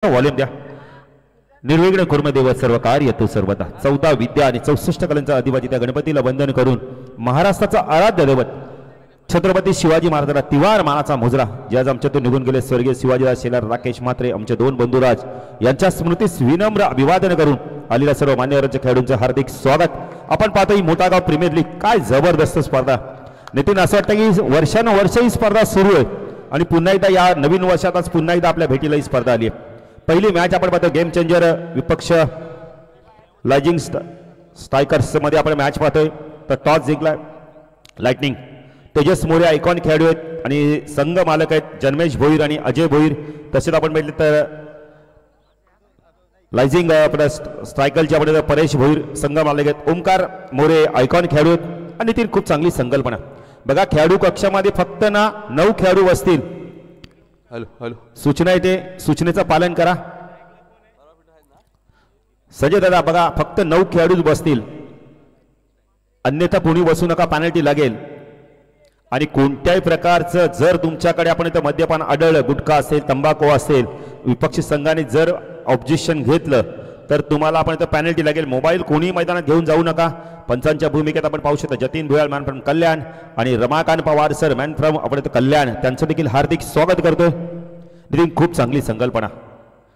Volume द्या. निर्विघ्न कुर्मदेव सर्व कार्य तू सर्वदा. 14 विद्या आणि 64 कलांचा अधिपती त्या गणपतीला वंदन करून महाराष्ट्राचा आराध्य दैवत छत्रपती शिवाजी महाराजांना तिवार मानाचा मुजरा जे आज आमच्यातून निघून गेले स्वर्गीय शिवाजीराज शेलार राकेश म्हात्रे आमचे दोन बंधुराज यांच्या स्मृतीस विनम्र अभिवादन करून आलेल्या सर्व मान्यवरांच्या खेळाडूंचे हार्दिक स्वागत. आपण पाहतो ही मोठागाव प्रीमियर लीग काय जबरदस्त स्पर्धा. नितीन असं वाटतं की वर्षानुवर्ष ही स्पर्धा सुरू आहे आणि पुन्हा एकदा या नवीन वर्षातच पुन्हा एकदा आपल्या भेटीला ही स्पर्धा आली आहे. पहिली मॅच आपण पाहतो गेम चेंजर विपक्ष लायजिंग स्ट्रायकर्स मध्ये आपण मॅच पाहतोय. तर टॉस जिंकला लाइटनिंग तेजस मोरे आयकॉन खेळाडू आहेत आणि संघ मालक आहेत जन्मेश भोईर आणि अजय भोईर. तसेच आपण बघितले तर लायझिंग स्ट्रायकरचे आपण परेश भोईर संघ मालक आहेत. ओमकार मोरे आयकॉन खेळाडू आहेत आणि ती खूप चांगली संकल्पना बघा. खेळाडू कक्षामध्ये फक्त ना 9 खेळाडू बसतील. हॅलो हॅलो सूचना येते सूचनेचं पालन करा. संजय दादा बघा फक्त 9 खेळाडू बसतील अन्यथा कोणी बसू नका पेनल्टी लागेल. आणि कोणत्याही प्रकारचं जर तुमच्याकडे आपण इथं मद्यपान आढळलं गुटखा असेल तंबाखू असेल विपक्षी संघाने जर ऑब्जेक्शन घेतलं तर तुम्हाला आपण इथं पेनल्टी लागेल. मोबाईल कोणी मैदानात घेऊन जाऊ नका. पंचांच्या भूमिकेत आपण पाहू शकता जतीन भुयाळ मॅन फ्रॉम कल्याण आणि Ramakant Pawar sir man from आपण इथं कल्याण त्यांचं देखील हार्दिक स्वागत करतोय. नितीन खूप चांगली संकल्पना.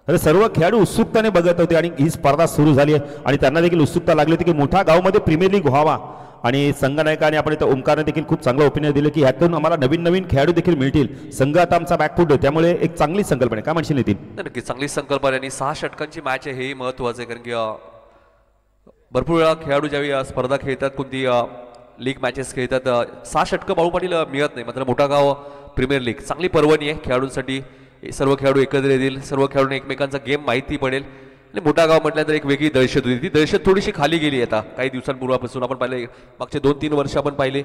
तर सर्व खेळाडू उत्सुकतेने बघत होते आणि ही स्पर्धा सुरू झाली आहे आणि त्यांना देखील उत्सुकता लागली होती की मोठा गावमध्ये प्रीमियर लीग व्हावा. आणि संघनायकाने आपण इथं ओमकारने देखील खूप चांगलं ओपिनियन दिलं की ह्यातून आम्हाला नवीन नवीन खेळाडू देखील मिळतील. संघ आता आमचा बॅकफूट आहे त्यामुळे एक चांगली संकल्पना आहे. काय म्हणशील नितीन? नक्की चांगली संकल्पना आणि 6 षटकांची मॅच आहे हे महत्त्वाचं आहे कारण की भरपूर वेळा खेळाडू ज्यावेळी स्पर्धा खेळतात कोणती लीग मॅचेस खेळतात 6 षटकं बाळू पाटील मिळत नाही. मात्र मोठा गाव प्रीमियर लीग चांगली पर्वणी आहे खेळाडूंसाठी. सर्व खेळाडू एकत्र येतील सर्व खेळाडूंना एकमेकांचा गेम माहिती पडेल आणि मोठा गाव म्हटल्यानंतर एक वेगळी दहशत होती. ती दहशत थोडीशी खाली गेली आता काही दिवसांपूर्वापासून आपण पाहिले मागचे 2-3 वर्ष आपण पाहिले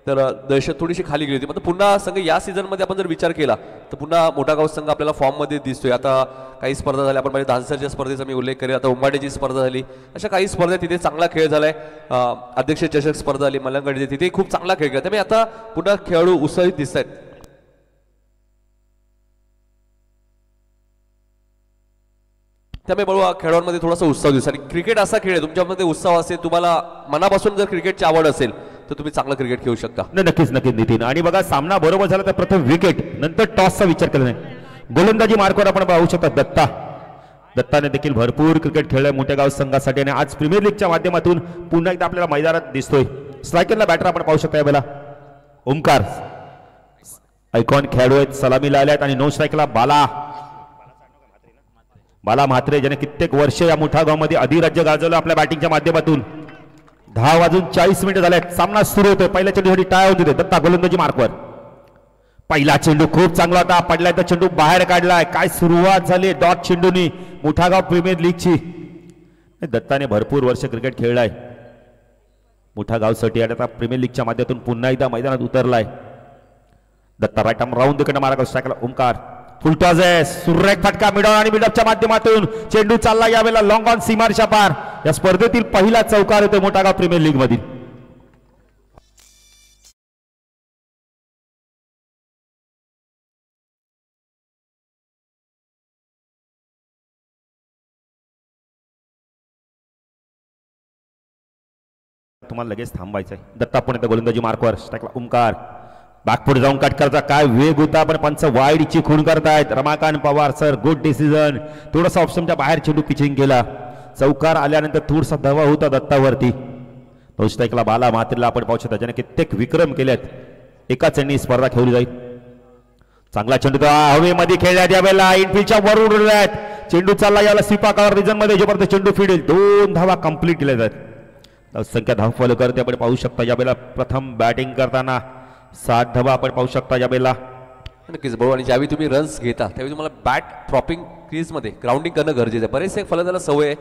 तर दहशत थोडीशी खाली गेली होती. मात्र पुन्हा संघ या सीझनमध्ये आपण जर विचार केला तर पुन्हा मोठा गाव संघ आपल्याला फॉर्ममध्ये दिसतोय. आता काही स्पर्धा झाल्या आपण पाहिजे धानसरच्या स्पर्धेचा मी उल्लेख करेल. आता उंबाडेची स्पर्धा झाली. अशा काही स्पर्धा तिथे चांगला खेळ झालाय. अध्यक्ष चषक स्पर्धा आली मलंगडची तिथे खूप चांगला खेळ केला. त्यामुळे आता पुन्हा खेळाडू उत्साहित दिसत आहेत. त्यामुळे बळू खेळाडूंमध्ये थोडासा उत्साह दिसतो आणि क्रिकेट असा खेळ आहे तुमच्यामध्ये उत्साह असेल तुम्हाला मनापासून जर क्रिकेटची आवड असेल तर तुम्ही चांगलं क्रिकेट खेळू शकता. नक्कीच नक्कीच नितीन. आणि बघा सामना बरोबर झाला तर प्रथम विकेट नंतर टॉसचा विचार केला नाही. गोलंदाजी मार्कवर आपण पाहू शकता दत्ताने देखील भरपूर क्रिकेट खेळलंय मोठ्या गाव संघासाठी आणि आज प्रीमियर लीगच्या माध्यमातून पुन्हा एकदा आपल्याला मैदानात दिसतोय. स्ट्रायकरला बॅटर आपण पाहू शकता यावेळेला ओमकार आयकॉन खेळाडू आहेत सलामीला आल्यात आणि नो स्ट्राईकला बाला म्हात्रे ज्याने कित्येक वर्ष या मोठा गावमध्ये अधिराज्य गाजवलं आपल्या बॅटिंगच्या माध्यमातून. 10:40 झाल्यात सामना सुरू होतोय. पहिल्या चेंडूसाठी टाळ्या होत होते. दत्ता गोलंदाजी मार्कवर पहिला चेंडू खूप चांगला होता पडलाय तर चेंडू बाहेर काढलाय. काय सुरुवात झाली डॉट चेंडूनी मोठा गाव प्रीमियर लीगची. दत्ताने भरपूर वर्ष क्रिकेट खेळलाय मोठा गावसाठी आणि आता प्रीमियर लीगच्या माध्यमातून पुन्हा एकदा मैदानात उतरलाय. दत्ता राईट आर्म राऊंड तिकडे मारा स्ट्रायकला ओमकार फुलटॉस आहे सुरेख फटका मिडॉन आणि मिडअपच्या माध्यमातून चेंडू चालला यावेळेला लॉंग ऑन सीमारेषा पार. या स्पर्धेतील पहिला चौकार होतो मोठा गाव प्रीमियर लीग मधील. तुम्हाला लगेच थांबायचं आहे. दत्ता पण येतं गोलंदाजी मार्कवर स्ट्राईकला ओमकार बॅकफुट जाऊन कट करता काय वेग होता पण पंच वाईडची खूण करतायत. Ramakant Pawar sir good decision. थोडासा ऑप्शनच्या बाहेर चेंडू पिचिंग केला. चौकार आल्यानंतर थोडासा धावा होता दत्तावरती. तो स्ट्राईकला बाला म्हात्रेला आपण पाहू शकता ज्याने कित्येक विक्रम केलेत. एका चेंडूने स्पर्धा खेळली जाईल. चांगला चेंडू हवेमध्ये खेळण्यात यावेळेला इनफिल्डच्या वरून उडल्यात. चेंडू चालला याला स्वीपाकावर रिजन मध्ये जोपर्यंत चेंडू फिडेल 2 धावा कंप्लीट केल्या जातात. संख्या धाव फॉलो करते आपण पाहू शकता यावेळेला प्रथम बॅटिंग करताना 7 धावा आपण पाहू शकता यावेळेला. नक्कीच बरोबर. आणि ज्यावेळी तुम्ही रन्स घेता त्यावेळी तुम्हाला बॅट प्रॉपिंग क्रीजमध्ये ग्राउंडिंग करणं गरजेचं आहे. बरेचसे फलंदाजाला सवय आहे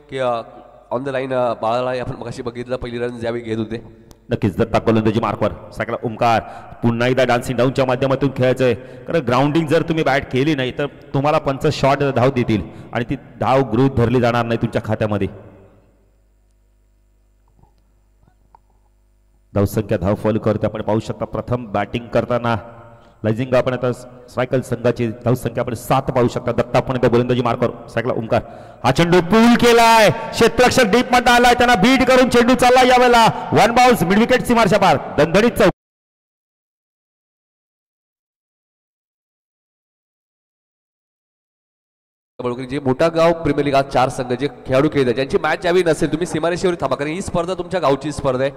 की ऑन द लाईन बाळाला आपण मगाशी बघितलं पहिली रन ज्यावेळी घेत होते. नक्कीच दत्ता गोलंदाजी मार्कवर सायकला ओमकार पुन्हा एकदा डान्सिंग डाऊनच्या माध्यमातून खेळायचंय. कारण ग्राउंडिंग जर तुम्ही बॅट केली नाही तर तुम्हाला पंच शॉट धाव देतील आणि ती धाव गृहीत धरली जाणार नाही तुमच्या खात्यामध्ये. धावसंख्या धाव फॉलो करते आपण पाहू शकता. प्रथम बॅटिंग करताना लायझिंग आपण आता सायकल संघाची धावसंख्या आपण 7 पाहू शकता. दत्ता पण त्या गोलंदाजी मार्कर सायकल ओमकार हा चेंडू पूल केलाय, क्षेत्ररक्षक डीप मध्ये आलाय, त्यांना बीट करून चेंडू चालला यावेळेला वन बाउन्स मिड विकेट सीमारच्या पार दणदणीत चौक. जे मोठा गाव प्रीमियर लीग आज 4 संघ जे खेळाडू खेळतात ज्यांची मॅच यावी नसेल तुम्ही सीमारेषेवर थांबा, कारण ही स्पर्धा तुमच्या गावची स्पर्धा आहे,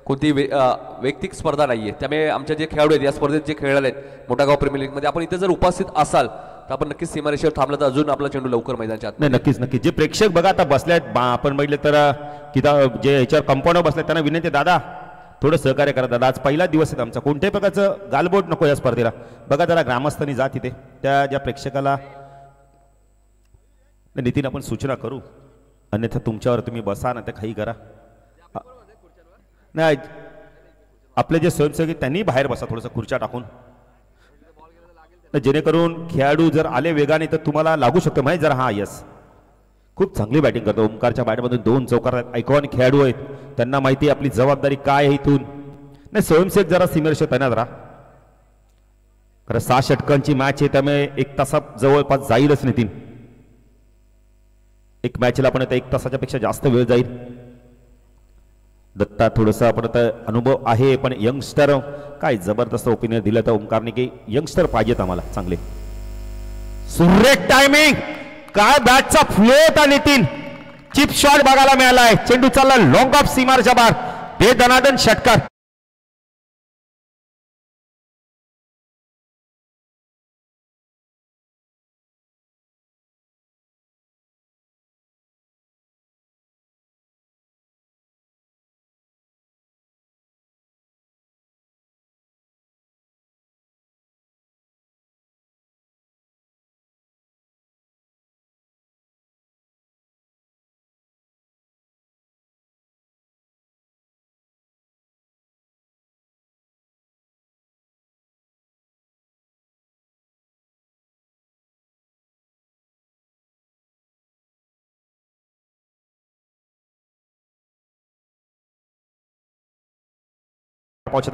कोणती वैयक्तिक स्पर्धा नाहीये. त्यामुळे आमच्या जे खेळाडू आहेत या स्पर्धेत जे खेळाले आहेत मोठा गाव प्रीमियर लीग मध्ये आपण इथे जर उपस्थित असाल तर आपण नक्कीच सीमारेषेवर थांबलं तर अजून आपला चेंडू लवकर मैदानाच्या आत. नाही नक्कीच नक्कीच. जे प्रेक्षक बघा आता बसले आहेत आपण बघितले तर किंवा जे ह्याच्यावर कंपाऊंडवर बसले त्यांना विनंती दादा थोडं सहकार्य करा दादा, आज पहिला दिवस आहे आमचा, कोणत्याही प्रकारचं गालबोट नको या स्पर्धेला. बघा जरा ग्रामस्थांनी जा तिथे त्या ज्या प्रेक्षकाला नितीन आपण सूचना करू, अन्यथा तुमच्यावर तुम्ही बसा ना ते काही करा. नाही आपले जे स्वयंसेवक त्यांनी बाहेर बसा थोडंसं खुर्च्या टाकून, जेणेकरून खेळाडू जर आले वेगाने तर तुम्हाला लागू शकतो माहिती जरा. हा यस खूप चांगली बॅटिंग करतो ओमकारच्या बॅटमधून 2 चौकार आहेत, आयकॉन खेळाडू आहेत, त्यांना माहिती आहे आपली जबाबदारी काय आहे इथून. नाही स्वयंसेवक जरा सीमेरेषेवर तैनात राहा, कारण 6 षटकांची मॅच आहे त्यामुळे 1 तासात जवळपास जाईलच नितीन. एक मॅचला आपण आता 1 तासाच्या पेक्षा जास्त वेळ जाईल. दत्ता थोडंसं आपण आता अनुभव आहे पण यंगस्टर काय जबरदस्त ओपिनियन दिलं तर ओमकारने की यंगस्टर पाहिजेत आम्हाला चांगले. सुरेख टायमिंग, काय बॅटचा फ्लो होता नितीन, चिप शॉट बघायला मिळालाय, चेंडू चालला लॉंग ऑफ सीमारच्या बाहेर, ते दनादन षटकार.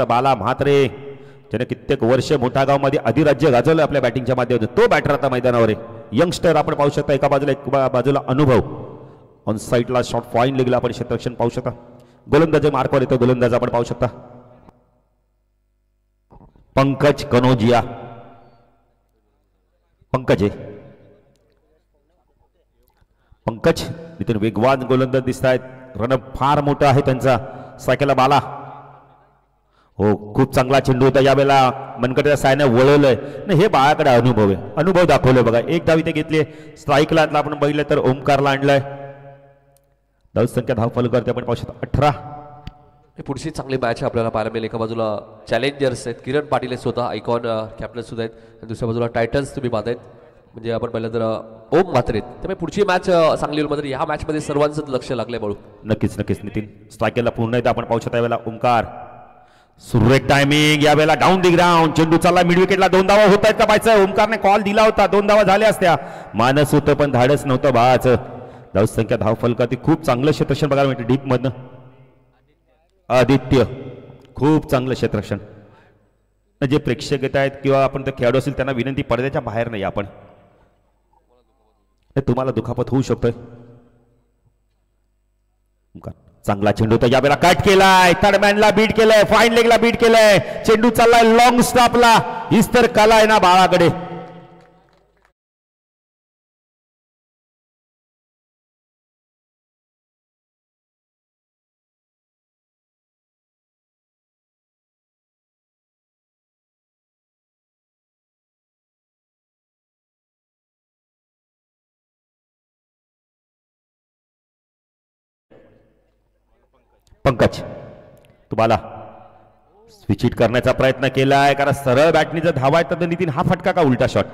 बाला म्हात्रे ज्याने कित्येक वर्ष मोठा गाव मध्ये अधिराज्य गाजवलं आपल्या बॅटिंगच्या माध्यमातून, तो बॅटर आता मैदानावर आहे. यंगस्टर आपण पाहू शकता, एका बाजूला अनुभव, ऑन साईडला शॉट फाईन लेगला आपण क्षेत्ररक्षण पाहू शकता. गोलंदाज मार्कवर येतो, गोलंदाज आपण पाहू शकता पंकज कनोजिया. पंकज नितीन वेगवान गोलंदाज दिसत आहेत, रनअप फार मोठा आहे त्यांचा. सायकलला बाला, हो खूप चांगला चेंडू होता यावेळेला, मनकटच्या सायने वळवलंय. नाही हे बाळाकडे अनुभव आहे, अनुभव दाखवलंय बघा. 1 धाव इथे घेतली, स्ट्राईकला आपण बघितलं तर ओमकारला आणलंय. धावसंख्या धाव फॉलो करते आपण पाहू शकतो 18. पुढची चांगली मॅच आपल्याला पाहायला मिळेल. एका बाजूला चॅलेंजर्स आहेत, किरण पाटील स्वतः आयकॉन कॅप्टन सुद्धा आहेत, आणि दुसऱ्या बाजूला टायटन्स तुम्ही पाहतायत म्हणजे आपण पाहिलं तर ओम म्हात्रे. त्यामुळे पुढची मॅच चांगली होईल. मात्र ह्या मॅचमध्ये सर्वांचंच लक्ष लागलंय बळू. नक्कीच नक्कीच नितीन. स्ट्राईकला पुन्हा एकदा आपण पाहू शकता यावेळेला ओमकार. सुरेख टायमिंग, यावेळेला डाऊन दी ग्राउंड, चेंडू चालला मिड विकेटला. 2 धावा होत आहेत का पाहायचं. ओमकारने कॉल दिला होता, 2 धावा झाल्या असत्या, मानस होतं पण धाडस नव्हतं बाळाचं. धावसंख्या धाव फलकाती खूप चांगलं क्षेत्ररक्षण बघायला मिळतं डीप मधनं. आदित्य खूप चांगलं क्षेत्ररक्षण. जे प्रेक्षक येत आहेत किंवा आपण ते खेळाडू असेल त्यांना विनंती, पडद्याच्या बाहेर नाही आपण, तुम्हाला दुखापत होऊ शकतोय. चांगला चेंडू तर यावेळेला कट केलाय, थर्डमॅनला बीट केलंय, फाईन लेगला बीट केलंय, चेंडू चाललाय लॉंग स्टॉपला. हीच तर कला आहे ना बाळाकडे. पंकज तुम्हाला स्विच हिट करण्याचा प्रयत्न केलाय, कारण सरळ बॅटनी जर धावा येतात तर नितीन हा फटका का उलटा शॉट.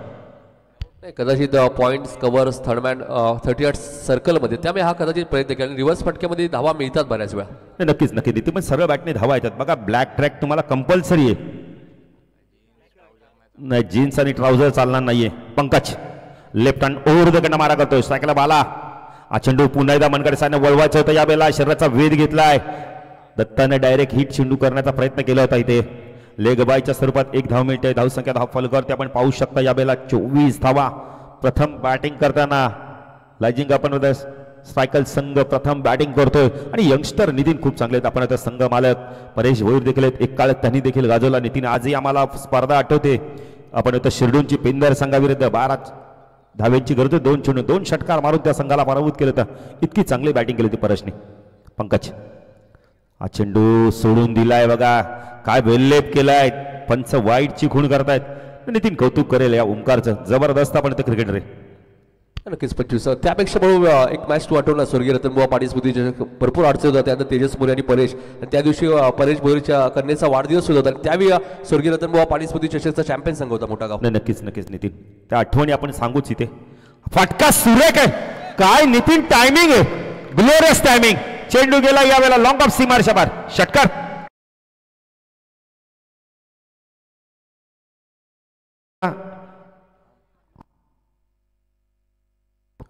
कदाचित पॉइंट्स कव्हर्स थर्डमॅन 38 सर्कलमध्ये, त्यामुळे हा कदाचित प्रयत्न केला. रिव्हर्स फटक्यामध्ये धावा मिळतात बऱ्याच वेळा. नक्कीच नक्की नितीन, पण सरळ बॅटने धावा येतात बघा. ब्लॅक ट्रॅक तुम्हाला कंपल्सरी आहे, नाही जीन्स आणि ट्राउझर चालणार नाहीये. Pankaj left hand over the कडनं मारा करतोय, सायकला बाला. हा चेंडू पुन्हा एकदा मनकडे सायने वळवायचं होतं, यावेळेला शरीराचा वेध घेतलाय. दत्ताने डायरेक्ट हिट चेंडू करण्याचा प्रयत्न केला होता इथे. लेग बायच्या स्वरूपात 1 धाव मिळते. धावसंख्या धाव फलकावरती आपण पाहू शकता यावेळेला 24 धावा. प्रथम बॅटिंग करताना लायजिंग आपण सायकल संघ प्रथम बॅटिंग करतोय आणि यंगस्टर नितीन खूप चांगले आहेत. आपण आता संघ मालक परेश भोईर देखील आहेत. एक काळ त्यांनी देखील गाजवला. नितीन आजही आम्हाला स्पर्धा आठवते. आपण आता शिरडूनची पिंदर संघाविरुद्ध 12 धाव्यांची गरज 2 चेंडू 2 षटकार मारून त्या संघाला पराभूत केलं होतं. इतकी चांगली बॅटिंग केली होती परेशने. पंकज हा चेंडू सोडून दिलाय बघा. काय वेल्लेप केलाय. पंच वाईटची खूण करतायत. नितीन कौतुक करेल या ओमकारचं. जबरदस्त आपण ते क्रिकेटर आहे. नक्कीच 25. त्यापेक्षा बघू एक मॅच तू आठवला स्वर्गीय रतनबुवा पाटील स्मृती भरपूर अडचण होता. त्यानंतर तेजस मोरे आणि परेश आणि त्या दिवशी परेश भोईरच्या कन्येचा वाढदिवस होता आणि त्यावेळी स्वर्गीय रतनबुवा पाटील स्मृती चषकचा चॅम्पियन संघ होता मोठा गाव. नक्कीच नक्कीच नितीन त्या आठवणी आपण सांगूच इथे. फटका सुरेख आहे. काय नितीन टायमिंग आहे. Glorious timing. चेंडू गेला यावेळेला लॉंग ऑफ सीमारच्या बाहेर. षटकार.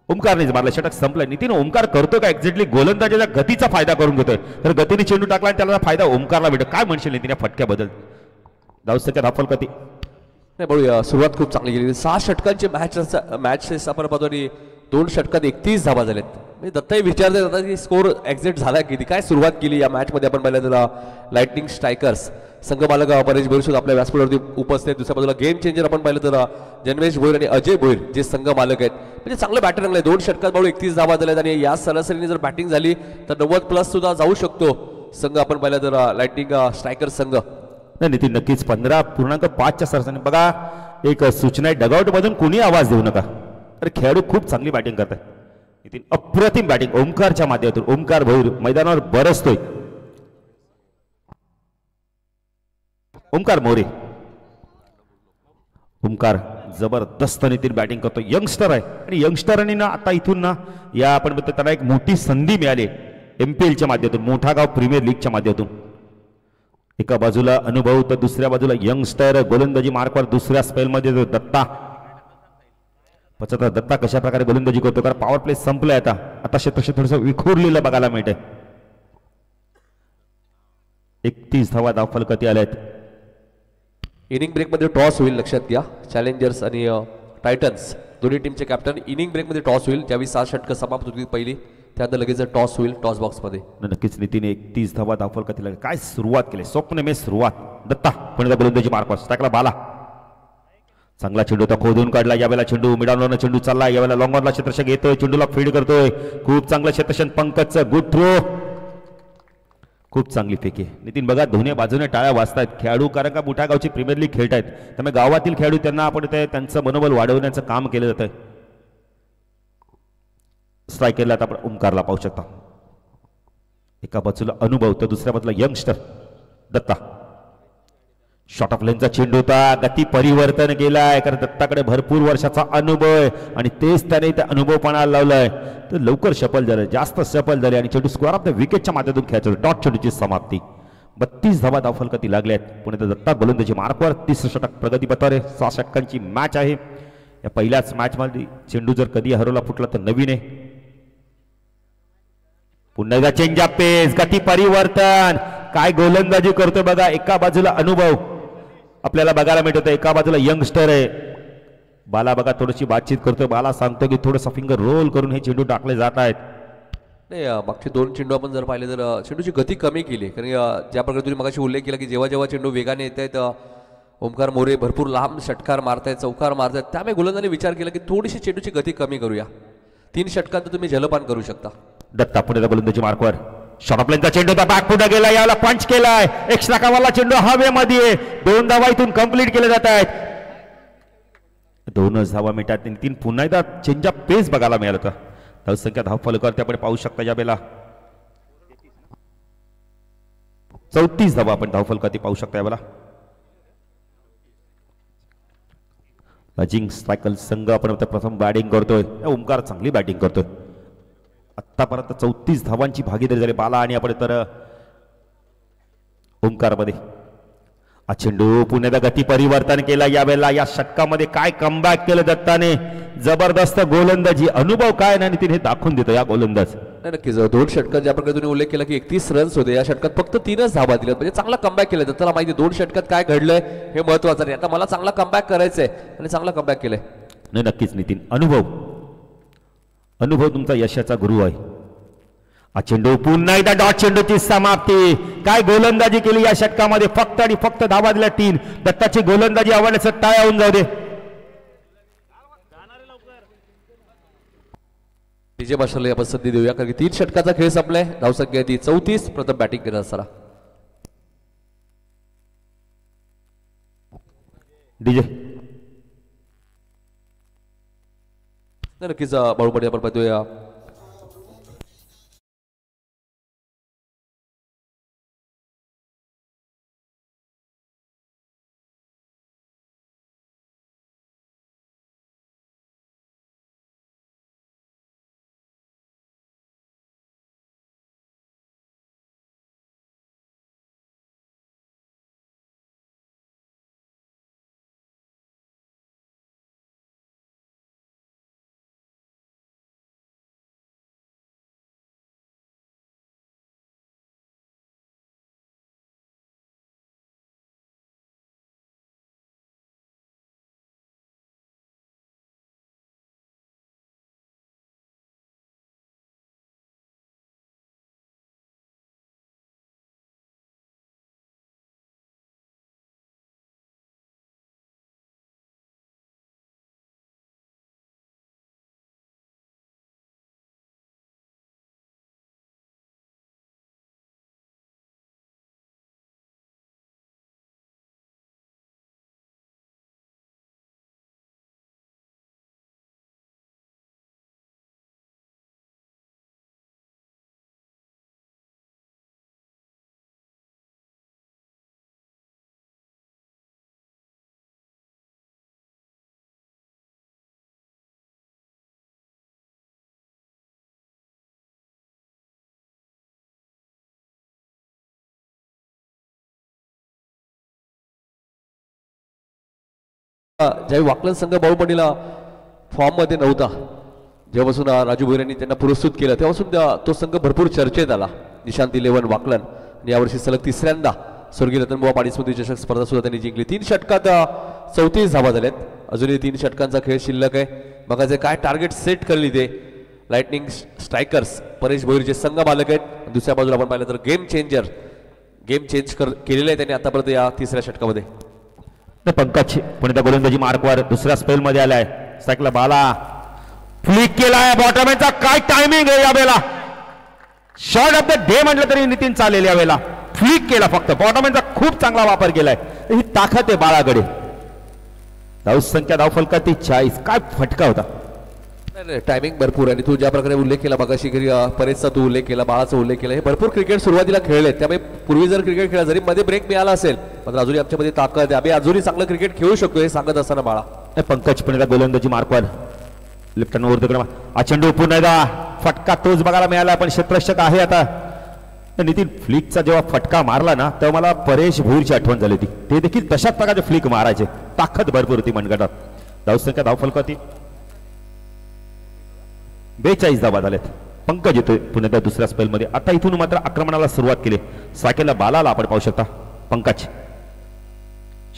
ओमकारने मारला. षटक संपलं. नितीन ओमकार करतो का एक्झॅक्टली गोलंदाजीच्या गतीचा फायदा करून घेतोय. तर गतीने चेंडू टाकला आणि त्याला फायदा ओमकारला भेटतो. काय म्हणशील नितीन या फटक्याबद्दल. धावसंख्या धाफल कधी नाही बघूया. सुरुवात खूप चांगली केली. 6 षटकांचे मॅचेस आपण पाहतो आणि 2 षटकात 31 धावा झाल्यात. म्हणजे दत्ताही विचारता येतात की स्कोर एक्झॅक्ट झाला किती. काय सुरुवात केली या मॅचमध्ये आपण पाहिलं तर लाइटनिंग स्ट्रायकर्स संघ मालक परेश भोईर सुद्धा आपल्या व्यासपीठावरती उपस्थित. दुसऱ्या बाजूला गेम चेंजर आपण पाहिलं तर जन्मेश भोईर आणि अजय भोईर जे संघ मालक आहेत. म्हणजे चांगलं बॅटर रंगलंय. 2 षटकात बाळू 31 धावा झाल्यात आणि या सरासरीने जर बॅटिंग झाली तर 90+ सुद्धा जाऊ शकतो संघ आपण पाहिलं तर लाइटनिंग स्ट्रायकर संघ. नाही नितीन नक्कीच 15.5च्या सरासरी. बघा एक सूचना आहे डगआउट मधून कोणी आवाज देऊ नका. तर खेळाडू खूप चांगली बॅटिंग करतात. नितीन अप्रतिम बॅटिंग ओमकारच्या माध्यमातून. ओमकार भोईर मैदानावर बरसतोय. ओमकार मोरे. ओमकार जबरदस्त नितीन बॅटिंग करतो. यंगस्टर आहे आणि यंगस्टरांनी ना आता इथून ना या आपण म्हणतो त्यांना एक मोठी संधी मिळाली MPLच्या माध्यमातून. मोठा गाव प्रीमियर लीगच्या माध्यमातून. एका बाजूला अनुभव तर दुसऱ्या बाजूला यंगस्टर. गोलंदाजी मार्कवर दुसऱ्या स्पेलमध्ये दत्ता. पचता दत्ता कशा प्रकारे गोलंदाजी करतो. कारण पॉवर प्ले संपलाय आता. आता तसे थोडंसं विखुरलेलं बघायला मिळतंय. 31 धावा धाव फलकती आल्यात. इनिंग ब्रेकमध्ये टॉस होईल लक्षात घ्या. चॅलेंजर्स आणि टायटन्स दोन्ही टीमचे कॅप्टन. इनिंग ब्रेकमध्ये टॉस होईल. ज्यावेळी 7 षटकं समाप्त होतील पहिली त्यानंतर लगेच टॉस होईल टॉस बॉक्समध्ये. नक्कीच नितीन 31 धावा धाव फलकती. काय सुरुवात केली. स्वप्न मे सुरुवात. दत्ता पुण्याचा गोलंदाजी मार्कवर टाकला बाला. चांगला चेंडू होता. खोदून काढला. यावेळेला चेंडू मिडावला. चेंडू चालला. यावेळेला लॉंग ऑनला क्षेत्ररक्षक येतोय. चेंडूला फीड करतोय. खूप चांगलं क्षेत्ररक्षण पंकजचं. Good throw. खूप चांगली फेकी. नितीन बघा दोन्ही बाजूने टाळ्या वाजतायत खेळाडू. कारण का मोठ्या गावची प्रीमियर लीग खेळत आहेत. त्यामुळे गावातील खेळाडू त्यांना आपण त्यांचं मनोबल वाढवण्याचं काम केलं जातं. स्ट्रायकरला आता आपण ओमकारला पाहू शकता. एका बाजूला अनुभव तर दुसऱ्या बाजूला यंगस्टर दत्ता. शॉर्ट ऑफ लेनचा चेंडू होता. गती परिवर्तन केलाय कारण दत्ताकडे भरपूर वर्षाचा अनुभव आहे आणि तेच त्याने त्या अनुभवपणाला लावलाय. तर लवकर सफल झालं. जास्त सफल झाले आणि चेंडू स्क्वेअर ऑफ द विकेटच्या माध्यमातून खेळायचं. डॉट चेंडूची समाप्ती. 32 धावा धाव फलकती लागल्यात. पुणे दत्ता गोलंदाजी मार्कवर 30 षटक प्रगतीपथावर. 6 षटकांची मॅच आहे. या पहिल्याच मॅच मध्ये चेंडू जर कधी हरवला फुटला तर नवीन आहे. पुन्हा एकदा चेंज ऑफ पेस. गती परिवर्तन. काय गोलंदाजी करतोय बघा. एका बाजूला अनुभव आपल्याला बघायला मिळत होतं. एका बाजूला यंगस्टर आहे. बाला बघा थोडीशी बातचीत करतोय. बाला सांगतो की थोडंसं फिंगर रोल करून हे चेंडू टाकले जात आहेत. नाही मागचे 2 चेंडू आपण जर पाहिले तर चेंडूची गती कमी केली. कारण ज्या प्रकारे तुम्ही मगाशी उल्लेख केला की जेव्हा जेव्हा चेंडू वेगाने येत आहेत ओमकार मोरे भरपूर लांब षटकार मारतायत चौकार मारतायत. त्यामुळे गोलंदाजाने विचार केला की थोडीशी चेंडूची गती कमी करूया. 3 षटकांत तुम्ही जलपान करू शकता. दत्ता पुढे गोलंदाजी मार्कवर. शॉर्ट ऑफ लेनचा चेंडू होता. बॅक पुढे गेला. याला पंच केलाय. एक्स्ट्रा कावाला चेंडू हवेमध्ये. 2 धावा इथून कंप्लीट केले जात आहेत. 2च धावा मिळतात. 3 पुन्हा एकदा चेंज ऑफ पेस बघायला मिळालं होतं. धावसंख्या धाव फलकावरती आपण पाहू शकता यावेळेला 34 धावा आपण धाव फलकावरती पाहू शकता यावेळेला. लजिंग स्ट्रायकल संघ आपण प्रथम बॅटिंग करतोय. ओमकार चांगली बॅटिंग करतोय. आतापर्यंत 34 धावांची भागीदारी झाली बाला आणि आपण तर ओमकार मध्ये. हा चेंडू पुण्याला गती परिवर्तन केला यावेळेला. या षटकामध्ये काय कमबॅक केलं दत्ताने. जबरदस्त गोलंदाजी. अनुभव काय ना नितीन हे दाखवून देतो या गोलंदाज. नाही नक्कीच दोन षटकात ज्या प्रकारे तुम्ही उल्लेख केला की 31 रन्स होते या षटकात फक्त 3च धावा दिल्यात म्हणजे चांगला कमबॅक केलाय त्याला माहिती दोन षटकात काय घडलंय हे महत्वाचं नाही आता मला चांगला कमबॅक करायचंय आणि चांगला कमबॅक केलंय नाही नक्कीच नितीन अनुभव तुमचा यशाचा गुरु आहे हा चेंडू पुन्हा एकदा डॉट चेंडूची समाप्ती काय गोलंदाजी केली या षटकामध्ये फक्त आणि फक्त धावा दिल्या 3 दत्ताची गोलंदाजी आवडण्याचं टाळ्या होऊन जाऊ दे विजय मार्शलला आपण संधी देऊया कारण की 3 षटकाचा खेळ संपलाय धावसंख्या ती 34 प्रथम बॅटिंग करणार असताना डीजे नक्कीच बाळूपडी आपण पाहतोय ज्यावेळी वाकलन संघ बाळूपडीला फॉर्म मध्ये नव्हता जेव्हापासून राजू भोईर यांनी त्यांना पुरस्कृत केलं तेव्हापासून तो संघ भरपूर चर्चेत आला निशांत 11 वाकलन आणि यावर्षी सलग तिसऱ्यांदा स्वर्गीय रतनबुवा पाटील स्मृती चषक स्पर्धा सुद्धा त्यांनी जिंकली 3 षटकात 34 धावा झाल्यात अजूनही 3 षटकांचा खेळ शिल्लक आहे बघा जे काय टार्गेट सेट करली ते लाइटनिंग स्ट्रायकर्स परेश भोईरचे संघ मालक आहेत दुसऱ्या बाजूला आपण पाहिलं तर गेम चेंज केलेलं आहे त्यांनी आतापर्यंत या तिसऱ्या षटकामध्ये पंकज पुणे गोलंदाजी मार्कवर दुसऱ्या स्पेल मध्ये आलाय स्ट्राईकला बाला फ्लिक केलाय बॉटमॅनचा काय टायमिंग आहे यावेळेला शॉट ऑफ द डे म्हटलं तरी नितीन चालेल यावेळेला फ्लिक केला फक्त बॉटमॅनचा खूप चांगला वापर केलाय ही ताकद आहे बाळाकडे धावसंख्या धावफलकात 40 काय फटका होता टायमिंग भरपूर आणि तू ज्या प्रकारे उल्लेख केला मगाशी परेशचा तू उल्लेख केला बाळाचा उल्लेख केला हे भरपूर क्रिकेट सुरुवातीला खेळले त्यामुळे पूर्वी जर क्रिकेट खेळला जरी मध्ये ब्रेक मिळाला असेल मात्र अजूनही आमच्यामध्ये ताकद आहे आम्ही अजूनही चांगलं क्रिकेट खेळू शकतो हे सांगत असताना बाळा पंकज पुणे गोलंदाजी मार्कवर लेफ्ट हँड वर हा चेंडू पुन्हा एकदा फटका तोच बघायला मिळाला पण क्षेत्ररक्षक आहे आता नितीन फ्लिकचा जेव्हा फटका मारला ना तेव्हा मला परेश भोईरची आठवण झाली होती ते देखील तशाच प्रकारचे फ्लिक मारायचे ताकद भरपूर होती मनगटात धावसंख्या धावफलकात 42 धावा झाल्यात पंकज येतोय पुन्हा दुसऱ्या स्पेल मध्ये आता इथून मात्र आक्रमणाला सुरुवात केली साकेला बालाला आपण पाहू शकता पंकज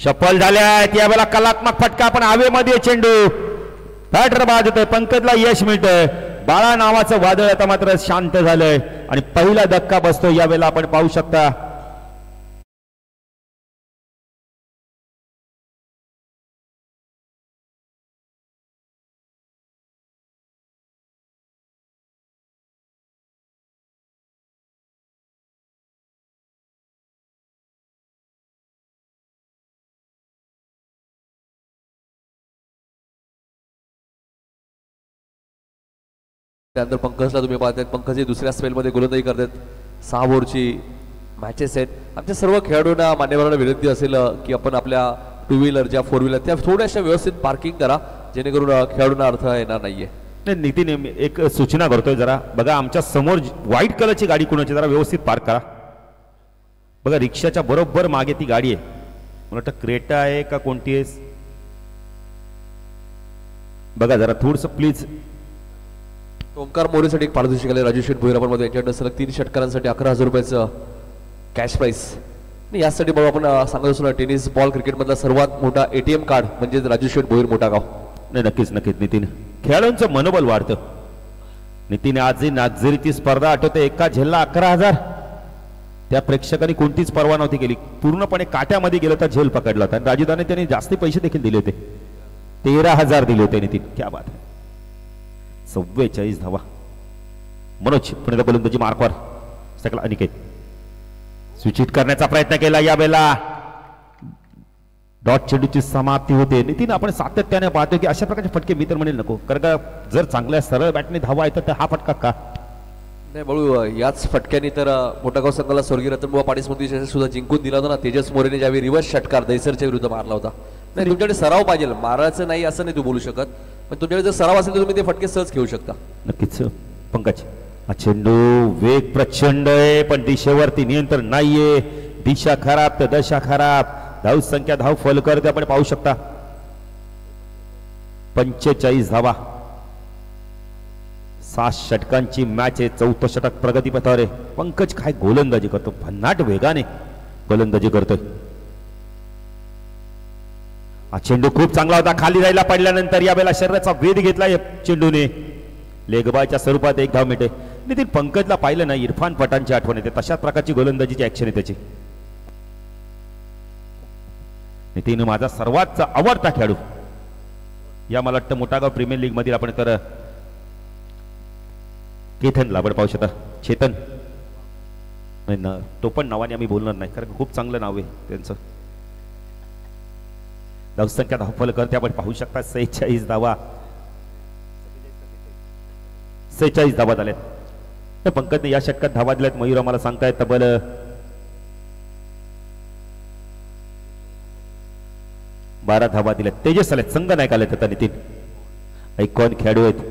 सफल झाल्यात यावेळेला कलात्मक फटका पण हवेमध्ये चेंडू बॅटर बाद होतोय पंकजला यश मिळतंय बाळा नावाचं वादळ आता मात्र शांत झालंय आणि पहिला धक्का बसतो यावेळेला आपण पाहू शकता त्यानंतर पंकजला तुम्ही पाहताय पंकज दुसऱ्या स्पेलमध्ये गोलंदाजी करतात 6 ओव्हरची मॅचेस आहेत आमच्या सर्व खेळाडूंना मान्यवरांना विनंती असेल की आपण आपल्या 2 व्हीलर ज्या 4 व्हीलर त्या थोड्याशा व्यवस्थित पार्किंग करा जेणेकरून खेळाडूंना अर्थ येणार नाहीये नितीन एक सूचना करतोय जरा बघा आमच्या समोर व्हाईट कलरची गाडी कोणाची जरा व्यवस्थित पार्क करा बघा रिक्षाच्या बरोबर मागे ती गाडी आहे मला वाटतं क्रेटा आहे का कोणती आहे बघा जरा थोडस प्लीज ओमकार मोरेसाठी एक पारितोषिक आले राजू शेठ भोईरापणमध्ये यांच्याकडनं सलग 3 षटकारांसाठी 11,000 रुपयाचं कॅश प्राईज. आणि यासाठी बघू आपण सांगत असतो ना, टेनिस बॉल क्रिकेटमधला सर्वात मोठा ATM कार्ड म्हणजे राजू शेठ भोईर मोठा गाव. नाही, नक्कीच नक्कीच नितीन, खेळाडूंचं मनोबल वाढतं. नितीन, आजही नागझरीची स्पर्धा आठवते, एका झेलला 11,000. त्या प्रेक्षकांनी कोणतीच पर्वा नव्हती केली, पूर्णपणे काट्यामध्ये गेलं तर झेल पकडला होता. राजूदाने त्यांनी जास्ती पैसे देखील दिले होते, 13,000 दिले होते नितीन. क्या बात आहे. 44 धावा. मनोज पुणे गोलंदाजी मार्कवर सगळा अनिकेत सूचित करण्याचा प्रयत्न केला. यावेळेला डॉट चेंडूची समाप्ती होते. नितीन, आपण सातत्याने पाहतो की अशा प्रकारचे फटके मी तर म्हणेल नको, कारण का जर चांगल्या सरळ बॅटने धावा येतात तर हा फटका का नाही बळू. याच फटक्याने तर मोठागाव संघाला स्वर्गीय रतनबुवा पाटील सुद्धा जिंकून दिला होता ना. तेजस मोरेने ज्यावेळी रिव्हर्स षटकार दैसरच्या विरुद्ध मारला होता. नाही, तुमच्याकडे सराव पाहिजे, मारायचं नाही असं नाही तू बोलू शकत, पण तुमच्याकडे जर सराव असेल तर तुम्ही ते फटके सहज घेऊ शकता. नक्कीच. पंकज, हा चेंडू वेग प्रचंड आहे पण दिशेवरती नियंत्रण नाहीये. दिशा खराब तर दशा खराब. धाव संख्या धाव फल करते आपण पाहू शकता. 45 धावा. 7 षटकांची मॅच आहे. 4थं षटक प्रगतीपथावर आहे. पंकज काय गोलंदाजी करतो, भन्नाट वेगाने गोलंदाजी करतोय. हा चेंडू खूप चांगला होता, खाली जायला पडल्यानंतर यावेळेला शरीराचा वेध घेतला या चेंडूने. लेगबायच्या स्वरूपात एक धाव मिळते. नितीन, पंकजला पाहिलं ना, इरफान पठाणची आठवण येते, तशाच प्रकारची गोलंदाजीची ऍक्शन आहे त्याची. नितीन, माझा सर्वात आवडता खेळाडू या मला वाटतं मोठागाव प्रीमियर लीग मधील आपण तर केथन लाबड पाहू शकता. चेतन, तो पण नावाने आम्ही बोलणार नाही कारण खूप चांगलं नाव आहे त्यांचं. धावसंख्या धावफल करते आपण पाहू शकता. 46 धावा. 46 धावा झाल्यात. पंकजने या षटकात धावा दिल्यात. मयूर आम्हाला सांगतायत तब्बल 12 धावा दिल्यात. तेजस आलेत, संघ नाही आलेत आता नितीन. ऐकॉन खेळाडू आहेत.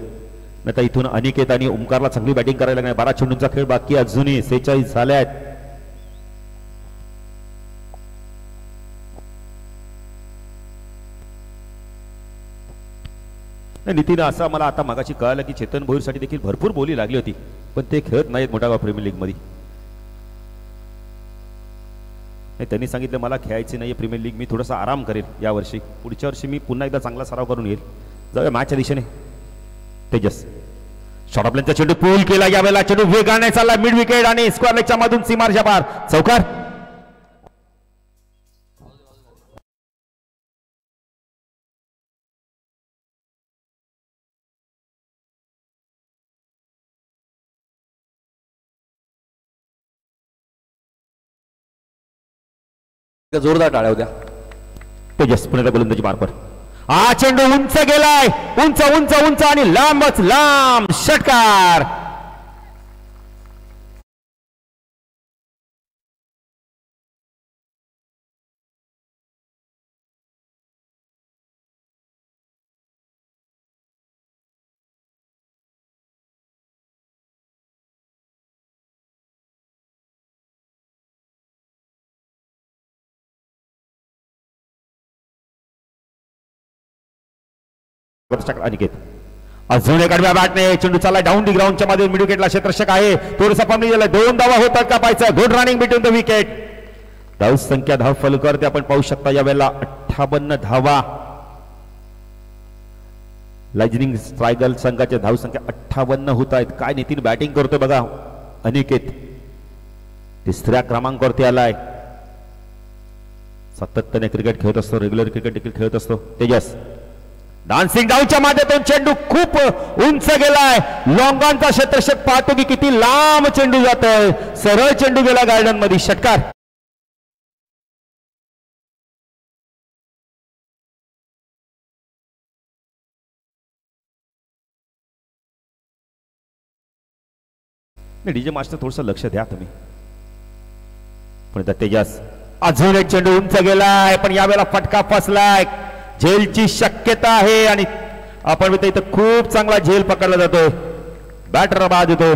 आता इथून अनिकेत आणि ओमकारला चांगली बॅटिंग करायला नाही. 12 चेंडूंचा खेळ बाकी अजूनही 46 झाल्यात. नितीन, असं मला आता मागाशी कळालं की चेतन भोईरसाठी देखील भरपूर बोली लागली होती, पण ते खेळत नाहीत मोठागाव प्रीमियर लीग मध्ये. त्यांनी सांगितलं मला खेळायची नाही प्रीमियर लीग, मी थोडासा आराम करेल यावर्षी, पुढच्या वर्षी मी पुन्हा एकदा चांगला सराव करून येईल. जाऊया मॅचच्या दिशेने. तेजस शॉर्ट ऑफ लेनचा चेंडू पूल केला. यावेळेला चेंडू वेगाने चालला मिड विकेट आणि स्क्वेअर लेगच्या मधून सीमारच्या पार चौकार. जोरदार टाळ्या होत्या. तेजस पुण्याचा गोलंदाजी मार्कवर. हा चेंडू उंच गेलाय, उंच उंच उंच आणि लांबच लांब षटकार. अनिकेत अजून एक आडव्या बॅटने चेंडू चालला डाऊन दी ग्राउंडच्या मध्ये. मिड विकेटला क्षेत्ररक्षक आहे, थोडंसं पमनी गेलं. 2 धावा होतात का पाहायचं. Good running between the wicket. धाव संख्या धाव फल करते आपण पाहू शकता. यावेळेला 58 धावा. लाइजनिंग स्ट्रायगल संघाच्या धाव संख्या 58 होत आहेत. काय नितीन बॅटिंग करतोय बघा अनिकेत. 3ऱ्या क्रमांकावरती आलाय. सातत्याने क्रिकेट खेळत असतो, रेग्युलर क्रिकेट देखील खेळत असतो. तेजस डान्सिंग डाऊनच्या माध्यमातून चेंडू खूप उंच गेलाय. लॉंगांचा क्षेत्ररक्षक पाहतो की किती लांब चेंडू जातोय. सरळ चेंडू गेला गार्डन मध्ये. षटकार. डीजे मास्टर थोडस लक्ष द्या तुम्ही. पण तेजस अजून एक चेंडू उंच गेलाय पण यावेळेला फटका फसलाय. झेलची शक्यता आहे आणि आपण इथं खूप चांगला झेल पकडला जातोय. बॅटर बाद येतोय.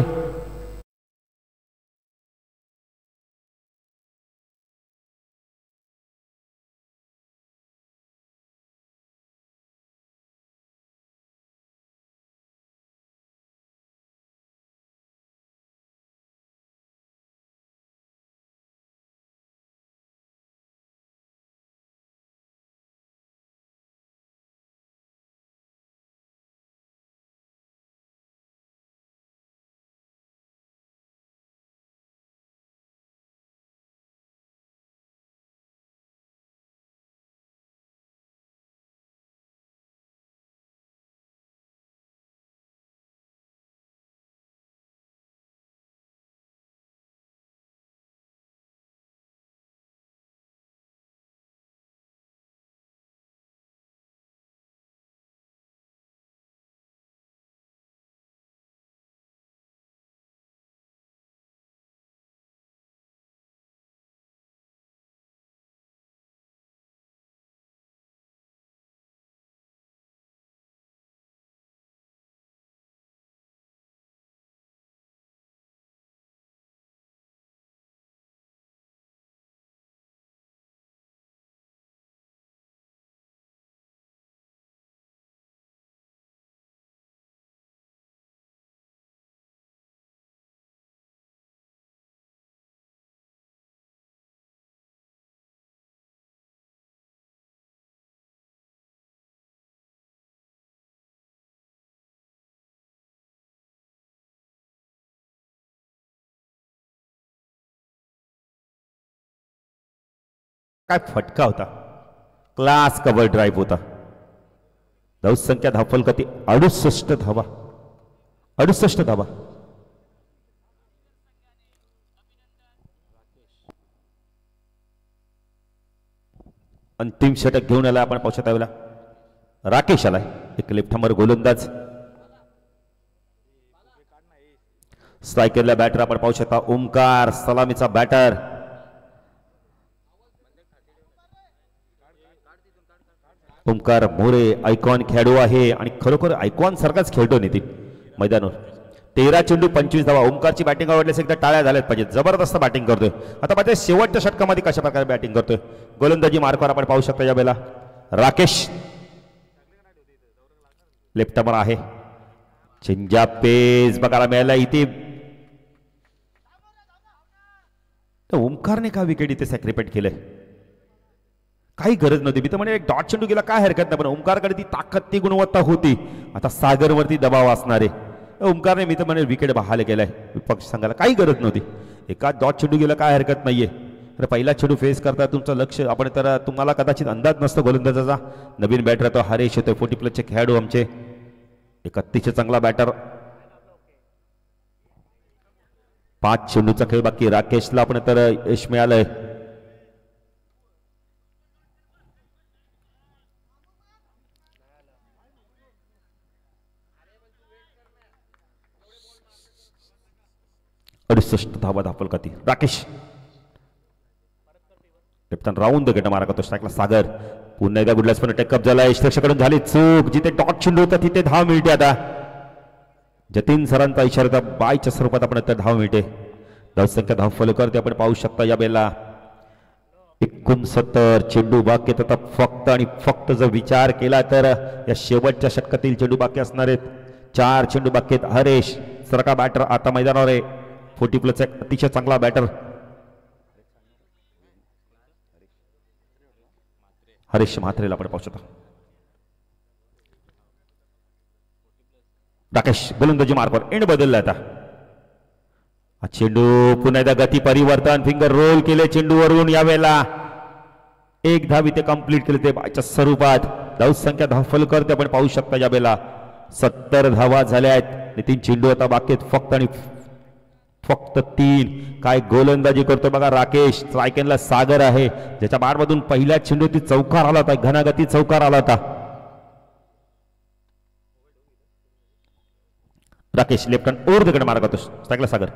काय फटका होता, क्लास कव्हर ड्राईव्ह होता. धावसंख्या धावफलकाती 68 धावा, 68 धावा. अंतिम षटक घेऊन आला आपण पाहू शकता. राकेश आलाय, एक लेफ्ट हॅमर गोलंदाज. स्ट्रायकरला बॅटर आपण पाहू शकता ओमकार, सलामीचा बॅटर. ओमकार मोरे आयकॉन खेळाडू आहे आणि खरोखर आयकॉन सारखाच खेळतो नितीन मैदानावर. 13 चेंडू 25 धावा. ओमकारची बॅटिंग आवडल्यास एकदा टाळ्या झाल्याच पाहिजे, जबरदस्त बॅटिंग करतोय. आता पाहिजे शेवटच्या षटकामध्ये कशा प्रकारे बॅटिंग करतोय. गोलंदाजी मार्कवर आपण पाहू शकता यावेळेला राकेश. लेफ्ट हॅमर आहे. चिंजा पेस बघायला मिळाला इथे. ओमकारने का विकेट इथे सॅक्रिफाईट केलंय, काही गरज नव्हती. मी तर म्हणे एक डॉट चेंडू गेला काय हरकत नाही, पण ओमकारकडे ती ताकद ती गुणवत्ता होती. आता सागरवरती दबाव असणारे ओमकारने मी तर म्हणे विकेट बहाल केलाय विपक्ष संघाला, काही गरज नव्हती. एका डॉट चेंडू गेला काय हरकत नाहीये. तर पहिला चेंडू फेस करता तुमचं लक्ष आपण तर तुम्हाला कदाचित अंदाज नसतो गोलंदाजाचा. नवीन बॅटर तो हरेश होतोय, 40+ खेळाडू आमचे. एक अतिशय चांगला बॅटर. 5 चेंडूचा खेळ बाकी. राकेशला आपण तर यश मिळालंय. धावा धावफलकाती Rakesh. Captain round the gate मारा करतो स्ट्राईकला सागर. पुन्हा एकदा गुडलास पण टेकअप झाला. यशकडून झाली चूक, जिथे डॉट चेंडू होता तिथे धाव मिळते. आता जतीन सरांचा इशारा बायच्या स्वरूपात आपण आता धाव मिळते. धावसंख्या धावफलकावरती आपण पाहू शकता या वेळेला 69 चेंडू बाकी आहेत. आता फक्त आणि फक्त जर विचार केला तर या शेवटच्या षटकातील चेंडू बाकी असणार आहेत. 4 चेंडू बाकी आहेत. हरेश सरका बॅटर आता मैदानावर आहे. 40+ एक अतिशय चांगला बॅटर हरीश म्हात्रेला आपण पाहू शकता. राकेश गोलंदाजी मार्कवर एंड बदलला. आता चेंडू पुन्हा एकदा गती परिवर्तन, फिंगर रोल केले चेंडूवरून. यावेळेला एक धाव इथे कंप्लीट केले ते बायच्या स्वरूपात. धावसंख्या धावफलकावरती आपण पाहू शकता यावेळेला 70 धावा झाल्या आहेत. नितीन चेंडू आता बाकी आहेत फक्त आणि फक्त 3. काय गोलंदाजी करतो बघा राकेश. स्ट्रायकरला सागर आहे, ज्याच्या बॅटमधून पहिल्या चेंडूती चौकार आला होता, घनागती चौकार आला होता. Rakesh left hand over the gate मारा करतो स्ट्रायकला सागर.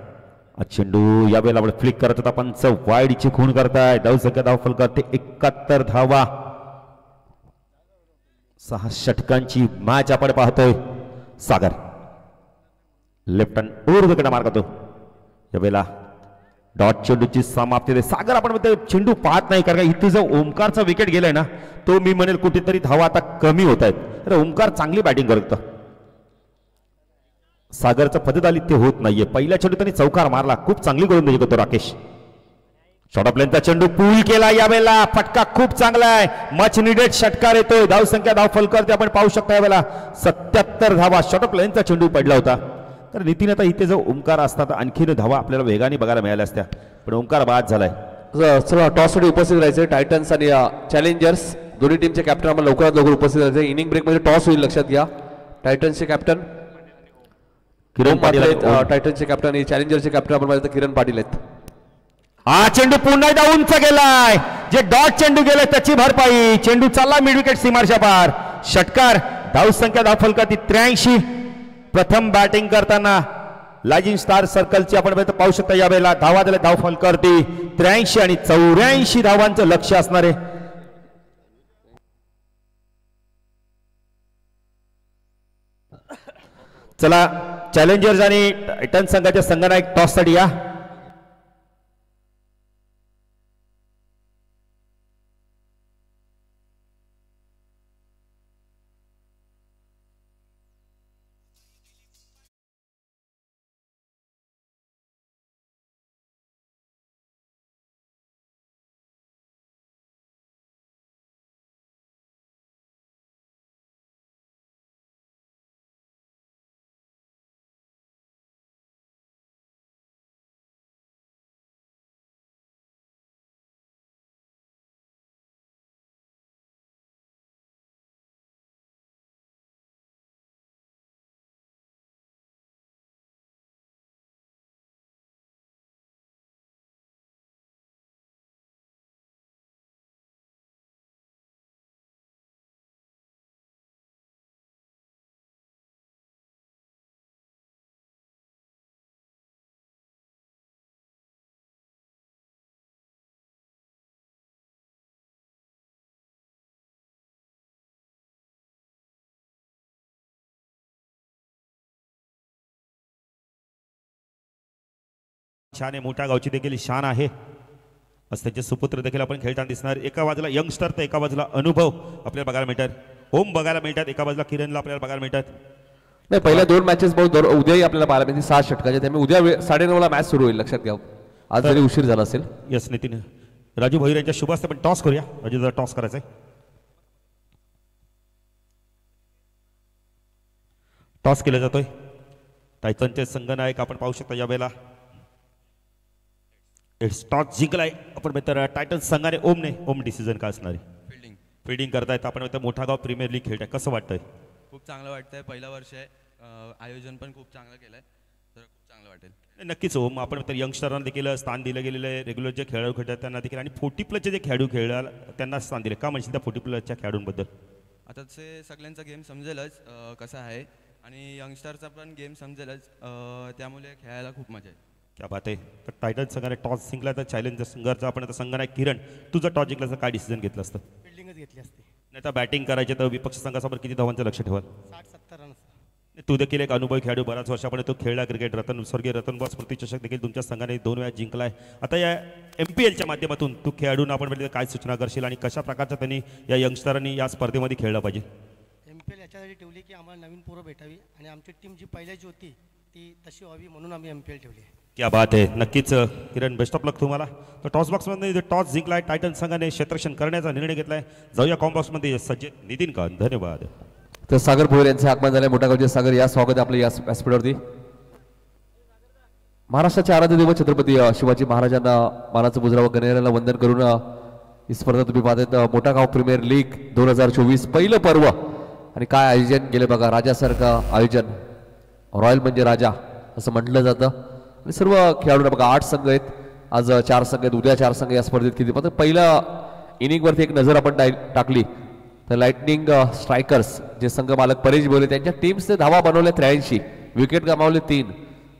चेंडू यावेळेला आपण फ्लिक करत होता, पंच वाईडची खून करताय. धावसंख्या धावफलकावरती 71 धावा. 6 षटकांची मॅच आपण पाहतोय. Sagar left hand over the gate मारा करतो. यावेळेला डॉट चेंडूची समाप्ती. सागर आपण म्हणतो चेंडू पाहत नाही, कारण इथे जो ओमकारचा विकेट गेलाय ना, तो मी म्हणेल कुठेतरी धावा आता कमी होत आहेत. अरे ओमकार चांगली बॅटिंग करतो, सागरचं पददालित्य होत नाहीये. पहिल्या चेंडू त्यांनी चौकार मारला, खूप चांगली गोलंदाजी करतो राकेश. शॉर्ट ऑफ लेनचा चेंडू पूल केला. यावेळेला फटका खूप चांगला आहे, मच निडेड षटकार येतोय. धावसंख्या धावफलकावरती आपण पाहू शकता यावेळेला 77 धावा. शॉर्ट ऑफ लेनचा चेंडू पडला होता. तर नितीन आता इथे जो ओमकार असता तर आणखीन धावा आपल्याला वेगाने बघायला मिळाल्या असत्या, पण ओमकार बाद झालाय. चला टॉससाठी उपस्थित राहायचे. टायटन्स आणि चॅलेंजर्स दोन्ही टीमचे कॅप्टन आम्हाला लवकरात लवकर उपस्थित राहायचे. इनिंग ब्रेकमध्ये टॉस होईल, लक्षात घ्या. टायटन्सचे कॅप्टन किरण पाटील आहेत. टायटन्सचे कॅप्टन आणि चॅलेंजरचे कॅप्टन आपण पाहिजे किरण पाटील आहेत. हा चेंडू पुन्हा एकदा उंच गेलाय. जे डॉट चेंडू गेलाय त्याची भरपाई. चेंडू चालला मिड विकेट सीमारच्या पार. षटकार. धावसंख्या धावफलकावरती 83. प्रथम बॅटिंग करताना लायजिंग स्टार सर्कलची आपण पाहू शकता यावेळेला धावा दिल्या धावफलकावरती 83 आणि 84 धावांचं लक्ष असणार आहे. चला चॅलेंजर्स आणि टायटन्स संघाच्या संघनायक टॉससाठी या. छान आहे, मोठ्या गावची देखील शान आहे. आज त्यांचे सुपुत्र देखील आपण खेळताना दिसणार. एका बाजूला यंगस्टर तर एका बाजूला अनुभव आपल्याला बघायला मिळतात. ओम बघायला मिळतात, एका बाजूला किरणला आपल्याला बघायला मिळतात. नाही, पहिल्या 2 मॅचेस बहुत उद्याही आपल्याला पाहायला मिळतील 6 षटकाचे. त्यामुळे उद्या 9:30 मॅच सुरू होईल, लक्षात घ्या. आज जरी उशीर झाला असेल. यस नितीन. राजू भोईर यांच्या शुभ असते, पण टॉस करूया. राजू जरा टॉस करायचा आहे. टॉस केला जातोय. टायटनचे संघनायक आपण पाहू शकता यावेळेला टॉस जिंकलाय. आपण मित्र टायटन संघाने ओम डिसिजन काय असणार आहे? फिल्डिंग करतायत. आपण मित्र मोठा गाव प्रीमियर लीग खेळताय, कसं वाटतंय? खूप चांगलं वाटतंय. पहिलं वर्ष आहे, आयोजन पण खूप चांगलं केलंय, तर खूप चांगलं वाटेल. नक्कीच ओम. आपण तर यंगस्टरांना देखील स्थान दिलं गेलेलं आहे. रेग्युलर जे खेळाडू खेळतात त्यांना देखील, आणि 40+ जे खेळाडू खेळायला त्यांना स्थान दिले. का म्हणशील त्या 40+ खेळाडूंबद्दल? आता ते सगळ्यांचा गेम समजेलच कसा आहे, आणि यंगस्टरचा पण गेम समजेलच, त्यामुळे खेळायला खूप मजा आहे. क्या बात आहे. तर टायटन संघाने टॉस जिंकला, तर चॅलेंजर संघाचा आपण आता संघाने किरण, तुझं टॉस जिंकला तर काय डिसिजन घेतलं असतं? फिल्डिंगच घेतली असते. नाही तर बॅटिंग करायचे तर विपक्ष संघासमोर किती धावांचं लक्ष ठेवाल? 60-70 रन. तू देखील एक अनुभवी खेळाडू, बराच वर्षापर्यंत तो खेळला क्रिकेट. स्वर्गीय रतन बॉस स्मृती चषक देखील तुमच्या संघाने 2 वेळा जिंकलाय. आता या MPLच्या माध्यमातून तू खेळाडूंना आपण म्हणजे काय सूचना करशील, आणि कशा प्रकारचं त्यांनी या यंगस्टरांनी या स्पर्धेमध्ये खेळलं पाहिजे? MPL याच्यासाठी ठेवली की आम्हाला नवीन पोरं भेटावी, आणि आमची टीम जी पहिल्याची होती ती तशी व्हावी, म्हणून आम्ही MPL ठेवली आहे. क्या बात आहे. नक्कीच किरण, बेस्ट ऑफ लक तुम्हाला. तर टॉस बॉक्समध्ये टॉस जिंकलाय टायटन संघाने, क्षेत्ररक्षण करण्याचा निर्णय घेतलाय. जाऊया कॉम बॉक्समध्ये सज्जित नितीन का. धन्यवाद. तर सागर भोईर यांचे आगमन झाले. मोठा गावचे सागर, या स्वागत आहे आपलं या व्यासपीठावरती. महाराष्ट्राचे आराध्य दैवत छत्रपती शिवाजी महाराजांना मानाचं मुजरावं, गणेराला वंदन करून ही स्पर्धा तुम्ही पाहतायत. मोठा गाव प्रीमियर लीग 2024 पहिलं पर्व, आणि काय आयोजन केलं बघा. राजासारखं आयोजन, रॉयल म्हणजे राजा असं म्हटलं जातं. आणि सर्व खेळाडूंना बघा, 8 संघ आहेत, आज 4 संघ आहेत, उद्या 4 संघ या स्पर्धेत किती. पण पहिल्या इनिंगवरती एक नजर आपण टाकली तर लाइटनिंग स्ट्रायकर्स जे संघ मालक परेश बोले त्यांच्या टीम्सने धावा बनवल्या 83, विकेट गमावले 3.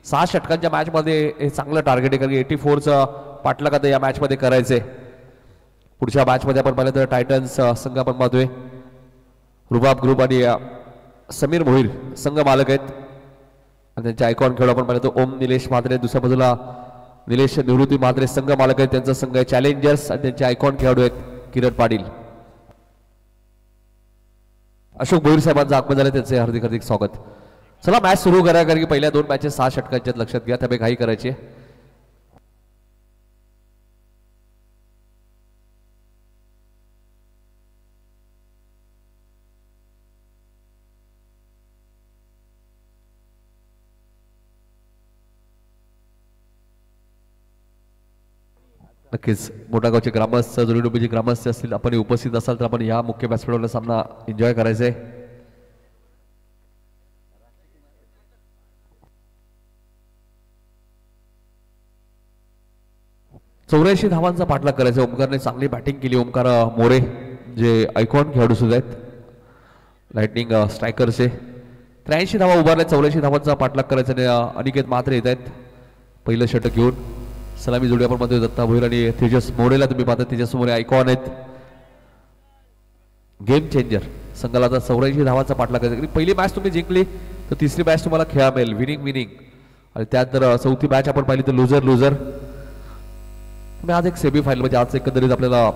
6 षटकांच्या मॅचमध्ये हे चांगलं टार्गेट आहे, कारण 84चं पाठलाग आता या मॅचमध्ये करायचे. पुढच्या मॅचमध्ये आपण पाहिलं तर टायटन्स संघ आपण पाहतोय. रुबाब ग्रुप आणि समीर मोहिर संघ मालक आहेत, आणि त्यांचे आयकॉन खेळाडू आपण पाहिलं तर ओम निलेश म्हात्रे. दुसऱ्या बाजूला निलेश निवृत्ती म्हात्रे संघ मालक आहेत, त्यांचा संघ आहे चॅलेंजर्स, आणि त्यांचे आयकॉन खेळाडू आहेत किरण पाटील. अशोक भोईर साहेबांचं आगमन झालं, त्यांचे हार्दिक हार्दिक स्वागत. चला मॅच सुरू करा, कारण की पहिल्या 2 मॅचेस 6 षटकांच्या लक्षात घ्या, त्यामुळे घाई करायची. नक्कीच मोठा गावचे ग्रामस्थ, जोडीडोबीचे ग्रामस्थ असतील, आपण उपस्थित असाल तर आपण या मुख्य व्यासपीठावरला सामना एन्जॉय करायचा आहे. चौऱ्याऐंशी धावांचा पाठलाग करायचा. ओमकारने चांगली बॅटिंग केली. ओमकार मोरे जे आयकॉन खेळाडू सुद्धा आहेत, लाइटनिंग स्ट्रायकरचे 83 धावा उभारल्या. 84 धावांचा पाठलाग करायचा, आणि अनिकेत म्हात्रे येत आहेत पहिलं षटक घेऊन. सलामी जोडी आपण मध्ये दत्ता भोईर आणि तेजस मोरेला तुम्ही पाहता, तेजस मोरे आयकॉन आहेत, गेम चेंजर. संघाला आता 84 धावांचा पाठलाग करायचा. पहिली मॅच तुम्ही जिंकली तर तिसरी मॅच तुम्हाला खेळा मिळेल, विनिंग. आणि त्यात जर चौथी मॅच आपण पाहिली तर लुझर. तुम्ही आज एक सेमीफायनल, म्हणजे आज एकंदरीत आपल्याला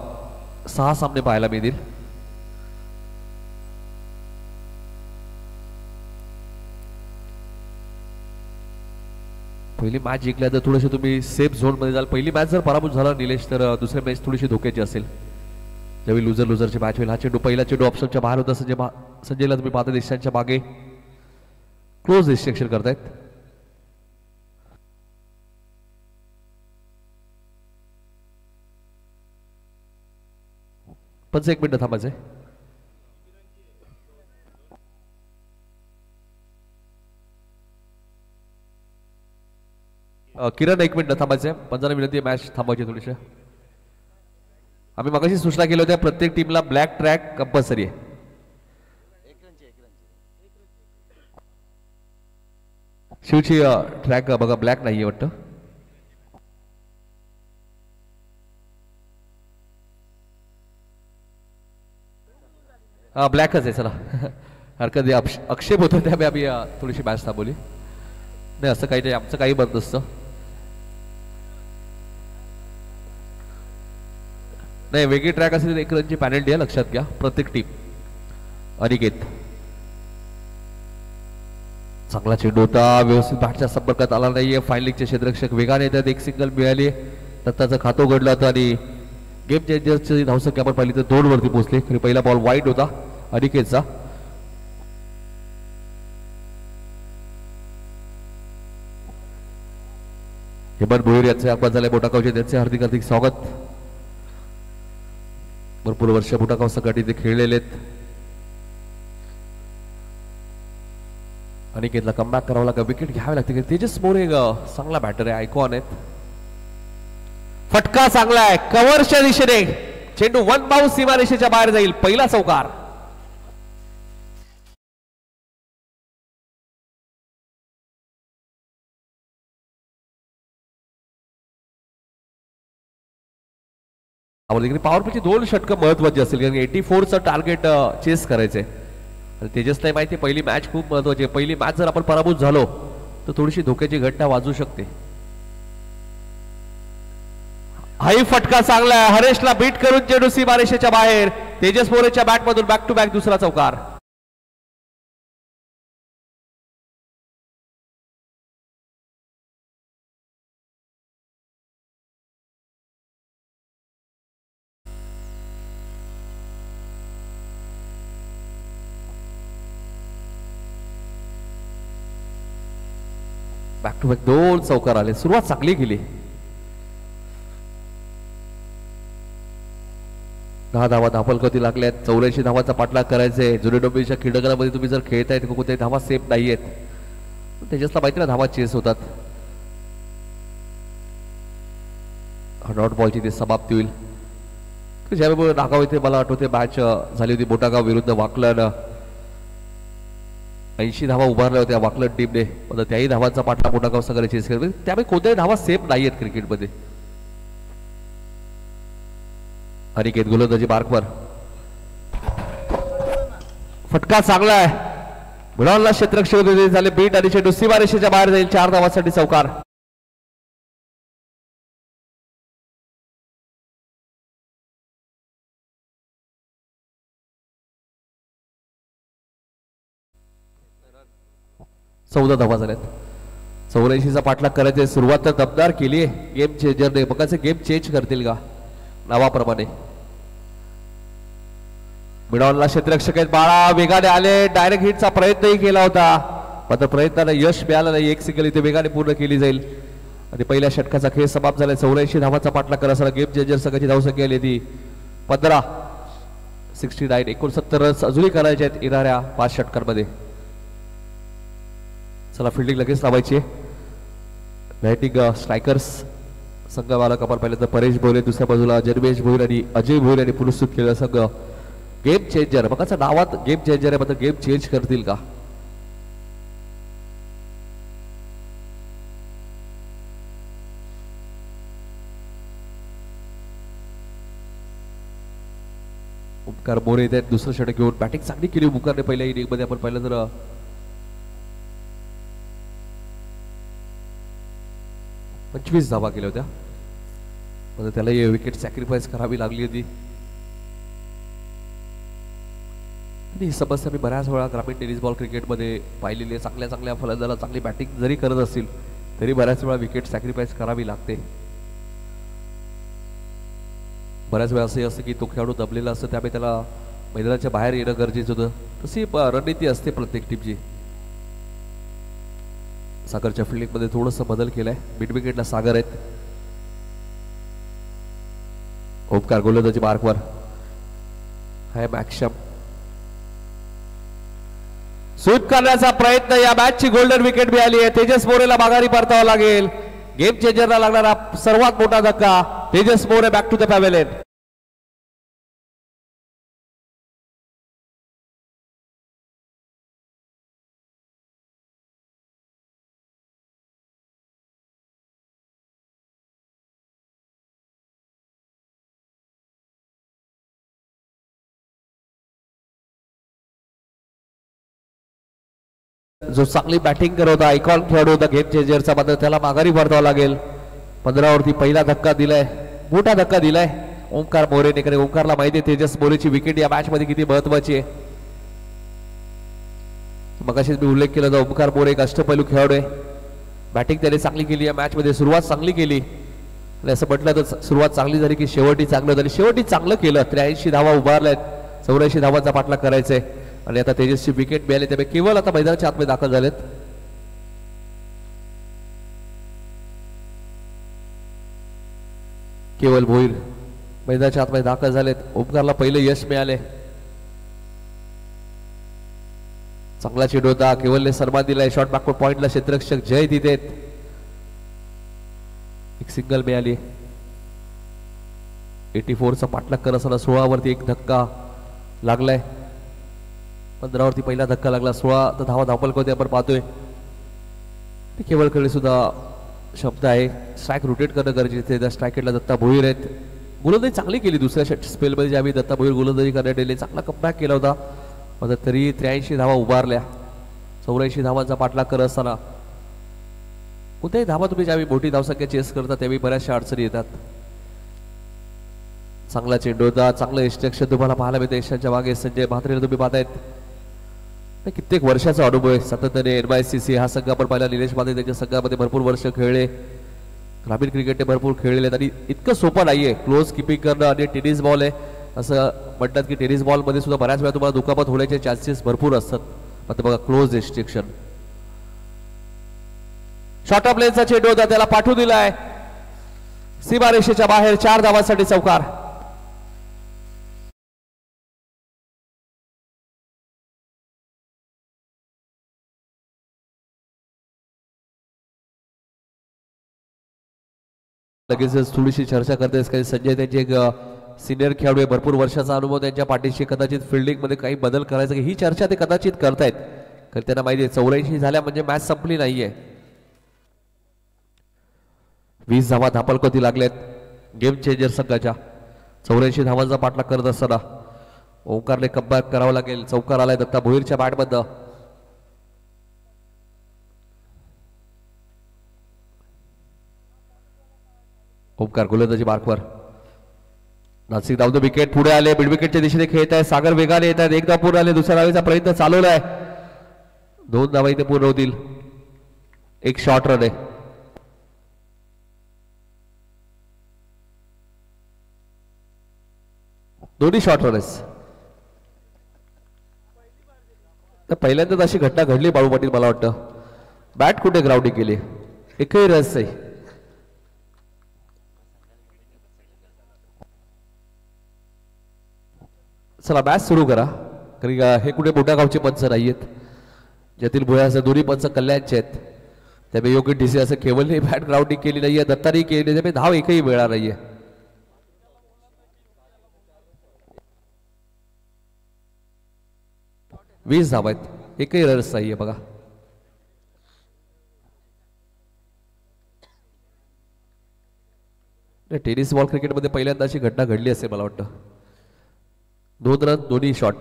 6 सामने पाहायला मिळतील. पहिली मॅच जिंकल्या तर थोडेसे तुम्ही सेफ झोन मध्ये जाल. पहिली मॅच जर पराभूत झाला निलेश, तर दुसरी मॅच थोडीशी धोक्याची असेल. ज्यावेळी लुझरची मॅच होईल. हा चेंडू पहिला चेंडू ऑप्शनच्या बाहेर होता. संजयला तुम्ही पाहता दिशांच्या मागे क्लोज डिस्ट्रॅक्शन करतायत. पण 1 मिनिट थांबायचंय. किरण 1 मिनिट थांबायचंय. पंजाला विनंती मॅच थांबायची थोडीशी. आम्ही मगाशी सूचना केल्या होत्या, प्रत्येक टीमला ब्लॅक ट्रॅक कंपल्सरी आहे. शिवची ट्रॅक बघा ब्लॅक नाहीये वाटतं. ब्लॅकच आहे. चला हरकत नाही, आक्षेप होतो त्यामुळे आम्ही थोडीशी मॅच थांबवली. नाही असं काही नाही, आमचं काही बंद असतं. नाही, वेगळी ट्रॅक असेल तर 1 रनची पॅनल्टी आहे, लक्षात घ्या प्रत्येक टीम. अनिकेत चांगला चेंडू होता, व्यवस्थित बॅटच्या संपर्कात आला नाहीये. फायलिंगचे क्षेत्ररक्षक वेगाने येतात, एक सिंगल मिळाली, दत्ताचं खातं उघडलं होतं आणि गेम चेंजरची धावसंख्या आपण पाहिली तर 2 वरती पोहोचले. खरी पहिला बॉल वाईड होता अनिकेतचा. हेमंत भोईर यांचे आगमन झाले मोठागावचे, त्यांचे हार्दिक हार्दिक स्वागत. भरपूर वर्ष मोठागाव संघात इथे खेळलेले आहेत. अनिकेतला कमबॅक करावं लागेल, विकेट घ्यावी लागते. तेजस मोरे चांगला बॅटर आहे, आयकॉन आहेत. फटका चांगला आहे, कव्हरच्या दिशेने चेंडू 1 बाउंस सीमारेषेच्या बाहेर जाईल. पहिला चौकार. पॉवर प्लेची 2 षटकं महत्वाची असतील, कारण 84चं टार्गेट चेस करायचंय. तेजसला माहिती पहिली मॅच खूप महत्वाची आहे. पहिली मॅच जर आपण पराभूत झालो तर थोडीशी धोक्याची घटना वाजू शकते. हाही फटका चांगला आहे, हरेशला बीट करून चेंडू सीमारेषेच्या बाहेर. तेजस मोरेच्या बॅट मधून बॅक टू बॅक दुसरा चौकार. बॅक टू बॅक 2 चौकार आले, सुरुवात चांगली केली. 10 धावा धापलगती लागल्यात. 84 धावांचा पाठलाग करायचे. जुने डोंबिवलीच्या क्रीडकांमध्ये तुम्ही जर खेळताय तर कोणत्याही धावा सेफ नाहीयेत. तेजसला माहिती ना धावा चेस होतात. डॉट बॉलची ते समाप्ती होईल. ज्यावेळी नागाव इथे मला आठवते मॅच झाली होती मोठागाव विरुद्ध वाकलन. 80 धावा उभारल्या होत्या वाकलन टीमने, पण त्याही धावांचा पाठलाग मोठागाव संघाने चेस केला. त्यामुळे कोणत्याही धावा सेफ नाहीयेत क्रिकेटमध्ये. अनिकेत गोलंदाजी मार्कवर. फटका चांगला आहे, मिळवला क्षेत्ररक्षक झाले बीट आणि चेंडू सीमारेषेच्या बाहेर जाईल. 4 धावांसाठी चौकार. चौदा धावा झाल्यात. 84चा पाठलाग करायचे. सुरुवात तर दमदार केली आहे गेम चेंजरने. बघायचं गेम चेंज करतील का नावाप्रमाणे. मिडॉनला क्षेत्ररक्षक आहेत बाळा, वेगाने आले. डायरेक्ट हिटचा प्रयत्नही केला होता, मात्र प्रयत्नाला यश मिळालं नाही. एक सिंगल इथे वेगाने पूर्ण केली जाईल आणि पहिल्या षटकाचा खेळ समाप्त झाला. 84 धावांचा पाठलाग करा असताना गेम चेंजर संघाची धावसंख्या आली ती 15. 69 69 रन्स अजूनही करायचे आहेत येणाऱ्या 5 षटकांमध्ये. चला फिल्डिंग लगेच लावायची आहे. बॅटिंग स्ट्रायकर्स संघ मालक आपण पाहिलं तर परेश भोईर, दुसऱ्या बाजूला जन्मेश भोईर आणि अजय भोईर यांनी पुरस्कृत केलेला संघ गेम चेंजर. बघा नावात गेम चेंजर आहे, मात्र गेम चेंज करतील का. ओमकार मोरे येत आहेत दुसरं षटक घेऊन. बॅटिंग चांगली केली ओमकारने पहिल्या इनिंग मध्ये. आपण पाहिलं तर 25 धावा केल्या होत्या, म्हणजे त्याला विकेट सॅक्रिफाईस करावी लागली होती. ही समस्या मी बऱ्याच वेळा ग्रामीण टेनिस बॉल क्रिकेटमध्ये पाहिलेली आहे. चांगल्या चांगल्या फलंदाजाला चांगली बॅटिंग जरी करत असतील तरी बऱ्याच वेळा विकेट सॅक्रिफाईस करावी लागते. बऱ्याच वेळा असे असतं की तो खेळाडू दबलेला असतो, त्यामुळे त्याला मैदानाच्या बाहेर येणं गरजेचं होतं. तशी रणनीती असते प्रत्येक टीमची. सागरच्या फिल्डिंग मध्ये थोडंसं बदल केलाय. मिड विकेटला सागर आहेत. ओमकार गोलंदाजी मार्कवर. हाय मॅक्शम स्वीप करण्याचा प्रयत्न. या मॅचची गोल्डन विकेट मिळाली आहे. तेजस मोरेला माघारी परतावं लागेल. गेम चेंजरला लागणारा सर्वात मोठा धक्का. Tejas More back to the pavilion. जो चांगली बॅटिंग करत होता, आयकॉन खेळाडू होता गेम चेंजरचा, मात्र त्याला माघारी परतावं लागेल. 15 वरती पहिला धक्का दिलाय, मोठा धक्का दिलाय. ओंकार मोरेने, कारण ओंकारला माहिती आहे तेजस मोरेची विकेट या मॅच मध्ये किती महत्वाची आहे. मगाशीच मी उल्लेख केला होता, ओंकार मोरे एक अष्टपैलू खेळाडू आहे. बॅटिंग त्याने चांगली केली या मॅच मध्ये, सुरुवात चांगली केली आणि असं म्हटलं तर सुरुवात चांगली झाली की शेवटी चांगलं झाली. शेवटी चांगलं केलं, 83 धावा उभारल्यात, 84 धावांचा पाठलाग करायचंय आणि आता तेजसची विकेट मिळाली, त्यामुळे केवळ आता मैदानाच्या आतमध्ये दाखल झालेत. केवळ भोईर मैदानाच्या आतमध्ये दाखल झालेत. ओमकारला पहिलं यश मिळाले. चांगला चेंडू होता, केवलने सन्मान दिलाय. शॉर्ट बॅकवर्ड पॉइंटला क्षेत्ररक्षक जय तिथे एक सिंगल मिळाली. 84चा पाठलाग करत असताना 16 वरती एक धक्का लागलाय. 15 वरती पहिला धक्का लागला. 16 तर धावा धावपल होते आपण पाहतोय. केवळकडे सुद्धा शब्द आहे, स्ट्राईक रोटेट करणं गरजेचं आहे. त्या स्ट्राईकेटला दत्ता भोईर आहेत. गोलंदाजी चांगली केली दुसऱ्या स्पेलमध्ये, ज्यावेळी दत्ता भोईर गोलंदाजी करण्यात आली, चांगला कमबॅक केला होता. मात्र तरी 83 धावा उभारल्या. 84 धावांचा पाठलाग करत असताना कोणत्याही धावा तुम्ही ज्यावेळी मोठी धावसंख्या चेस करता त्यावेळी बऱ्याचशा अडचणी येतात. चांगला चेंडू होता, चांगलं इन्स्ट्रक्शन तुम्हाला पाहायला मिळतं. यशांच्या मागे संजय म्हात्रेला तुम्ही पाहतायत. कित्येक वर्षाचा अनुभव आहे सातत्याने. NYCC हा संघ आपण पाहिला, निलेश मात्रे त्यांच्या संघामध्ये भरपूर वर्ष खेळले, ग्रामीण क्रिकेटने भरपूर खेळलेले आहेत आणि इतकं सोपं नाहीये क्लोज किपिंग करणं. आणि टेनिस बॉल आहे असं म्हणतात की टेनिस बॉल मध्ये सुद्धा बऱ्याच वेळा तुम्हाला दुखापत होण्याचे चान्सेस भरपूर असतात. आता बघा क्लोज रिस्ट्रिक्शन. शॉर्ट ऑफ लेनचा चेंडू होता, त्याला पाठवून दिलाय सीमारेषेच्या बाहेर. 4 धावांसाठी चौकार. लगेच थोडीशी चर्चा करतेस काही संजय, त्यांचे एक सिनियर खेळाडू आहे, भरपूर वर्षाचा अनुभव त्यांच्या पाठीशी. कदाचित फिल्डिंग मध्ये काही बदल करायचा ही चर्चा ते कदाचित करतायत, कारण त्यांना माहिती आहे 84 झाल्या म्हणजे मॅच संपली नाहीये. 20 धावा धापलकोती लागल्यात गेम चेंजर संघाच्या. 84 धावांचा पाठलाग करत असताना ओंकारने कमबॅक करावं लागेल. चौकार आलाय दत्ता भोईरच्या बॅटमधनं. ओंकार गोलंदाजी मार्कवर. नासिक धावतो, विकेट पुढे आले, मिड विकेटच्या दिशेने खेळत आहे. सागर वेगाने येत आहेत. 1 धाव पूर्ण आले, दुसऱ्या धावेचा प्रयत्न चालवलाय. 2 धावा इथे पूर्ण होतील. एक शॉर्ट रन आहे. दोन्ही शॉर्ट रन आहेत. पहिल्यांदाच अशी घटना घडली बाळू पाटील, मला वाटतं. बॅट कुठे ग्राउंडिंग केली, एकही रस आहे. चला मॅच सुरू करा, कारण हे कुठे मोठ्या गावचे पंच नाहीयेत, ज्यातील भुयाचे दोन्ही पंच कल्याणचे आहेत. त्यामुळे योग्य डिसिजन असं केवलने बॅट ग्राउंडिंग केली नाहीये, दत्तानी केली, त्यामुळे धाव एकही मिळणार नाहीये. वीस धाव आहेत, एकही रन्स नाहीये बघा. टेनिस बॉल क्रिकेटमध्ये पहिल्यांदा अशी घटना घडली असेल मला वाटतं. 2 रन दोन्ही शॉट.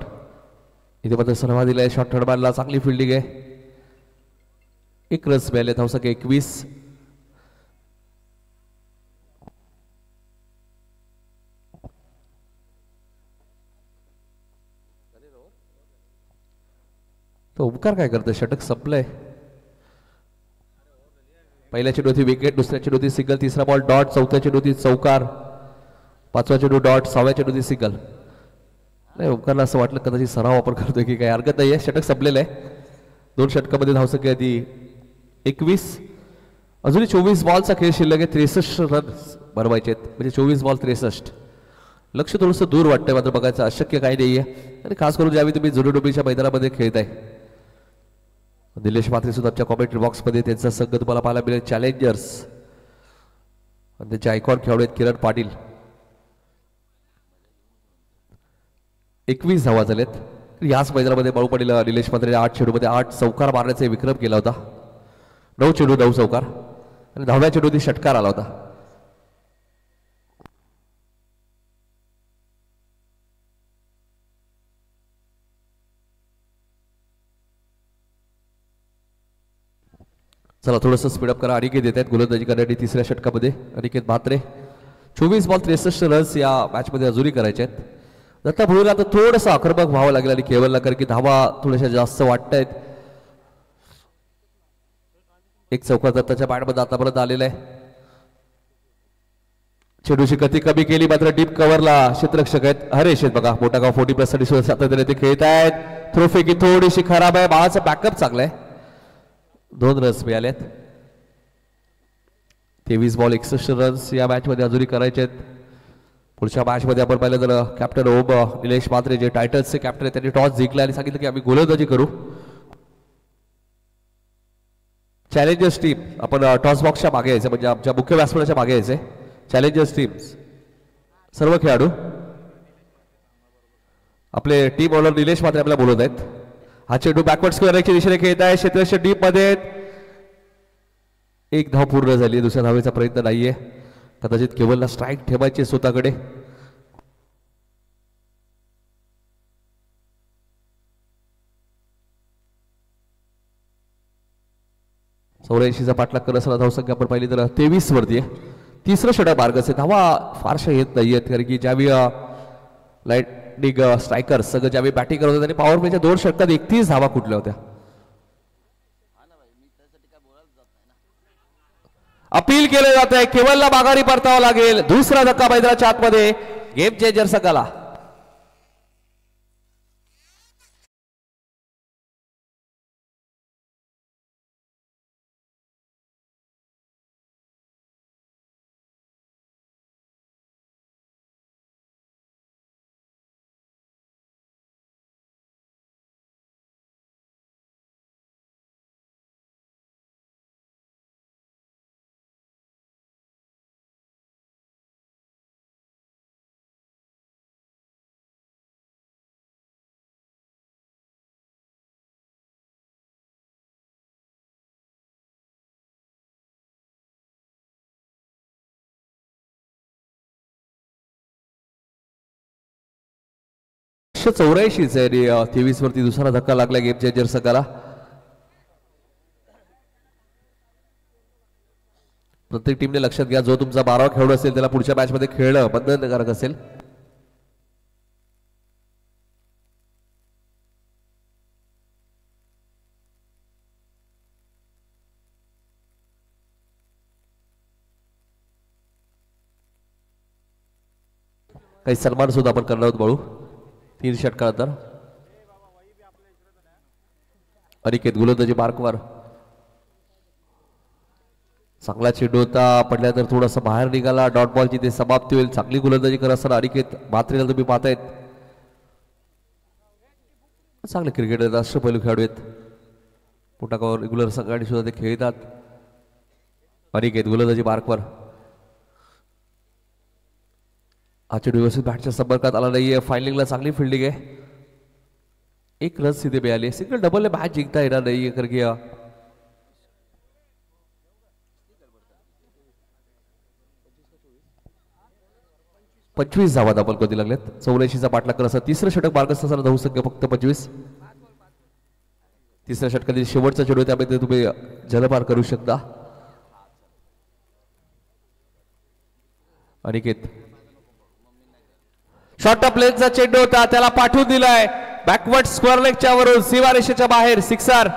इथे मात्र सन्मान दिलाय शॉट थर्डमॅनला, चांगली फिल्डिंग आहे. 1 रन्स मिळाले, धावसंख्या 21. तो ओंकार काय करतोय, षटक संपलंय. पहिल्या चेंडूची विकेट, दुसऱ्या चेंडूची सिंगल, तिसरा बॉल डॉट, चौथ्या चेंडूची चौकार, 5वा चेंडू डॉट, 6व्या चेंडूची सिंगल. नाही, ओंकारला असं वाटलं कदाचित सराव वापर करतोय की काही हरकत नाहीये. षटक संपलेलं आहे. 2 षटकामध्ये धावसंख्या आधी 21. अजूनही 24 बॉलचा खेळ शिल्लक आहे. 63 रन बनवायचे आहेत, म्हणजे 24 बॉल 63. लक्ष थोडंसं दूर वाटतंय, मात्र बघायचं अशक्य काही नाहीये. आणि खास करून ज्यावेळी तुम्ही जुडोडोबीच्या मैदानामध्ये खेळताय. निलेश मात्रे सुद्धा आमच्या कॉमेंट्री बॉक्समध्ये त्यांचा संघ तुम्हाला पाहायला मिळेल, चॅलेंजर्स. आणि त्यांचे आयकॉन खेळाडू आहेत किरण पाटील. 21 धावा झालेत. याच मैदानामध्ये बाळू पाटील निलेश मात्रे 8 चेंडूमध्ये 8 चौकार मारण्याचा विक्रम केला होता. 9 चेंडू 9 चौकार, आणि 10व्या चेंडूमध्ये षटकार आला होता. चला थोडंसं स्पीडअप करा. अनिकेत येत आहेत गोलंदाजी करण्यासाठी 3ऱ्या षटकामध्ये. अनिकेत म्हात्रे 24 बॉल 63 रन्स या मॅच मध्ये अजूनही करायचे आहेत. दत्ता भुळेला आता थोडंसं आक्रमक व्हावं लागेल आणि केवलला कारण की धावा थोड्याशा जास्त वाटत आहेत. एक चौकार दत्ताच्या बॅटमध्ये आतापर्यंत आलेला आहे. चेंडूची गती कमी केली मात्र डीप कव्हरला क्षेत्ररक्षक आहेत हरेश आहेत बघा. मोठा गाव 40 प्लस साठी सातत्याने ते खेळत आहेत. थ्रो फेकी थोडीशी खराब आहे. बाळाचा बॅकअप चांगला आहे. 2 रन्स मिळालेत. 23 बॉल 61 रन्स या मॅच मध्ये अजूनही करायचे आहेत. पुढच्या मॅच मध्ये आपण पाहिलं तर कॅप्टन ओम निलेश म्हात्रे जे टायटन्सचे कॅप्टन आहेत त्यांनी टॉस जिंकला आणि सांगितलं की आम्ही गोलंदाजी करू. चॅलेंजर्स टीम आपण टॉस बॉक्सच्या मागे यायचं म्हणजे आमच्या मुख्य व्यासपीठाच्या मागे यायचे. चॅलेंजर्स टीम सर्व खेळाडू आपले टीम बॉलर निलेश म्हात्रे आपल्याला बोलत आहेत. हा चेंडू बॅकवर्ड स्क्वेअरच्या दिशेने खेळत आहे. क्षेत्ररक्षक डीप मध्ये एक धाव पूर्ण झाली. दुसऱ्या धावेचा प्रयत्न नाहीये. कदाचित केवलला स्ट्राईक ठेवायचे स्वतःकडे. चा पाठलाग करत असताना धावसंख्या आपण पाहिली तर 23 वरती आहे. तिसरं षटक मार्गच आहे. धावा फारशा येत नाहीयेत कारण की ज्यावेळी लाईटनिंग स्ट्रायकर सगळं ज्यावेळी बॅटिंग करत होते त्यांनी पॉवर प्लेच्या 2 षटकात 31 धावा कुठल्या होत्या. अपील केलं जात आहे. केवलला माघारी परतावं लागेल. दुसरा धक्का मैदानाच्या आतमध्ये गेम चेंजर संघाला. च आहे 23 वरती दुसरा धक्का लागला गेम चेंजर संघाला. प्रत्येक टीमने लक्षात घ्या जो तुमचा 12वा खेळाडू असेल त्याला पुढच्या मॅच मध्ये खेळणं बंधनकारक असेल. काही सन्मान सुद्धा आपण करणार आहोत बाळू. 3 षटकानंतर अनिकेत गोलंदाजी मार्कवर चांगला चेंडू होता. पडल्यानंतर थोडासा बाहेर निघाला. डॉट बॉलची ते समाप्ती होईल. चांगली गोलंदाजी करत असताना अनिकेत म्हात्रेला तुम्ही पाहतायत. चांगले क्रिकेटर राष्ट्रपैलू खेळाडू आहेत. मोठा गाव रेग्युलर संघाने सुद्धा ते खेळतात. अनिकेत गोलंदाजी मार्कवर. हा चेंडू व्यवस्थित बॅटच्या संपर्कात आला नाहीये. फायलिंगला चांगली फिल्डिंग आहे. 1 रन तिथे मिळाली. सिंगल डबल मॅच जिंकता येणार नाहीये कारण की 25 धावा दाबल कधी लागलेत. 84चा पाठलाग करत असताना तिसरं षटक मार्गस्थ असताना धावसंख्या फक्त 25. तिसऱ्या षटकातील शेवटचा चेंडू त्यामध्ये तुम्ही जलपार करू शकता. अनिकेत शॉर्ट ऑफ लेगचा चेंडू होता त्याला पाठवून दिलाय. बॅकवर्ड स्क्वेअर लेगच्या वरून सीमारेषेच्या बाहेर सिक्सर.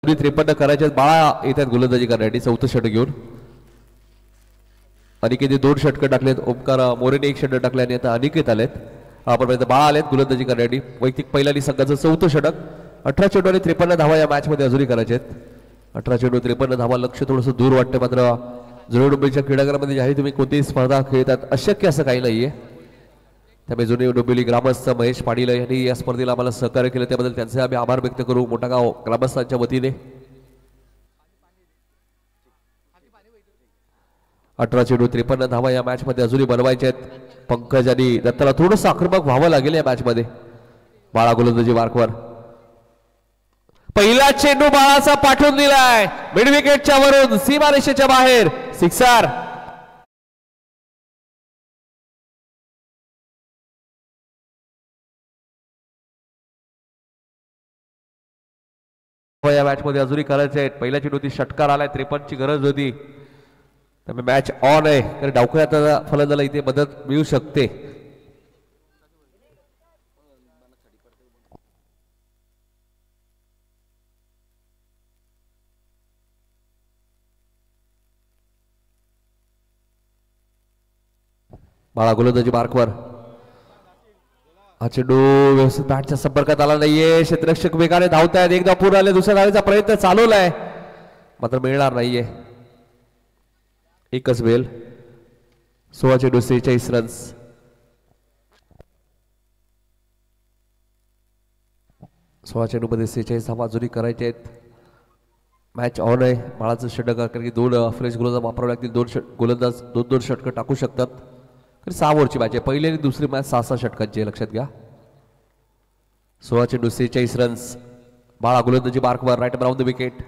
53 करायचे बाळा येतात गोलंदाजी करण्यासाठी चौथं षटक घेऊन. अनिकेतने 2 षटकं टाकलेत. ओमकार मोरेने 1 षटक टाकले आणि आता अनिकेत आलेत. आपण बाळा आलेत गोलंदाजी करण्यासाठी. वैयक्तिक पहिल्या संघाचं चौथं षटक. 18 चेंडू आणि 53 धावा या मॅच मध्ये अजूनही करायचे आहेत. 18 चेंडू 53 धावा. लक्ष थोडंसं दूर वाटतं मात्र जुने डोंबिवलीच्या क्रीडागारामध्ये ज्याही तुम्ही कोणतीही स्पर्धा खेळतात अशक्य असं काही नाहीये. त्यामुळे जुने डोंबिवली ग्रामस्थ महेश पाटील यांनी या स्पर्धेला आम्हाला सहकार्य केलं त्याबद्दल त्यांचे आम्ही आभार व्यक्त करू मोठागाव ग्रामस्थांच्या वतीने. 18 चेंडू 53 धावा या मॅच मध्ये अजूनही बनवायचे आहेत. पंकज आणि दत्ताला थोडंसं आक्रमक व्हावं लागेल या मॅच मध्ये. बाळा गोलंदाजी मार्कवर. पहिला चेंडू बाळाचा पाठवून दिलाय मिड विकेटच्या वरून सीमारेषेच्या बाहेर. सिक्सर. या मॅच मध्ये अजूनही करायचे आहेत. पहिल्या चेंडूती षटकार आलाय. 53 ची गरज होती त्यामुळे मॅच ऑन आहे. कारण डावखुऱ्या फलंदाला इथे मदत मिळू शकते. बाळा गोलंदाजी मार्कवर. हा चेंडू व्यवस्थित बॅटच्या संपर्कात आला नाहीये. क्षेत्ररक्षक वेगाने धावतायत. एकदा पूर्ण आले. दुसऱ्या धावेचा प्रयत्न चालवलाय मात्र मिळणार नाहीये. एकच वेल. 16 चेंडू 46 रन्स. 16 चेंडू मध्ये 46 धावा अजूनही करायचे आहेत. मॅच ऑन आहे. बाळाचं षटक कारण की 2 फ्रेश गोलंदाज वापरावे लागतील. 2 गोलंदाज 2 षटकं टाकू शकतात. 6 ओव्हरची मॅच आहे. पहिली आणि दुसरी मॅच 6 षटकांची आहे लक्षात घ्या. 16 चेंडू 46 रन्स. बाळा गोलंदाजी मार्कवर. Right around the wicket.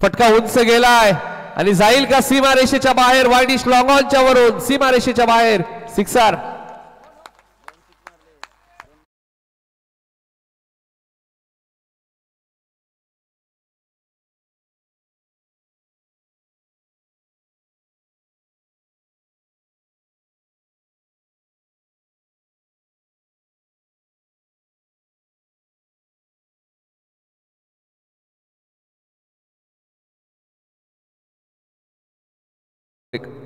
फटका उंच गेलाय आणि जाईल का सीमारेषेच्या बाहेर. वाईडिश लॉंग ऑनच्या वरून सीमारेषेच्या बाहेर. सिक्सर.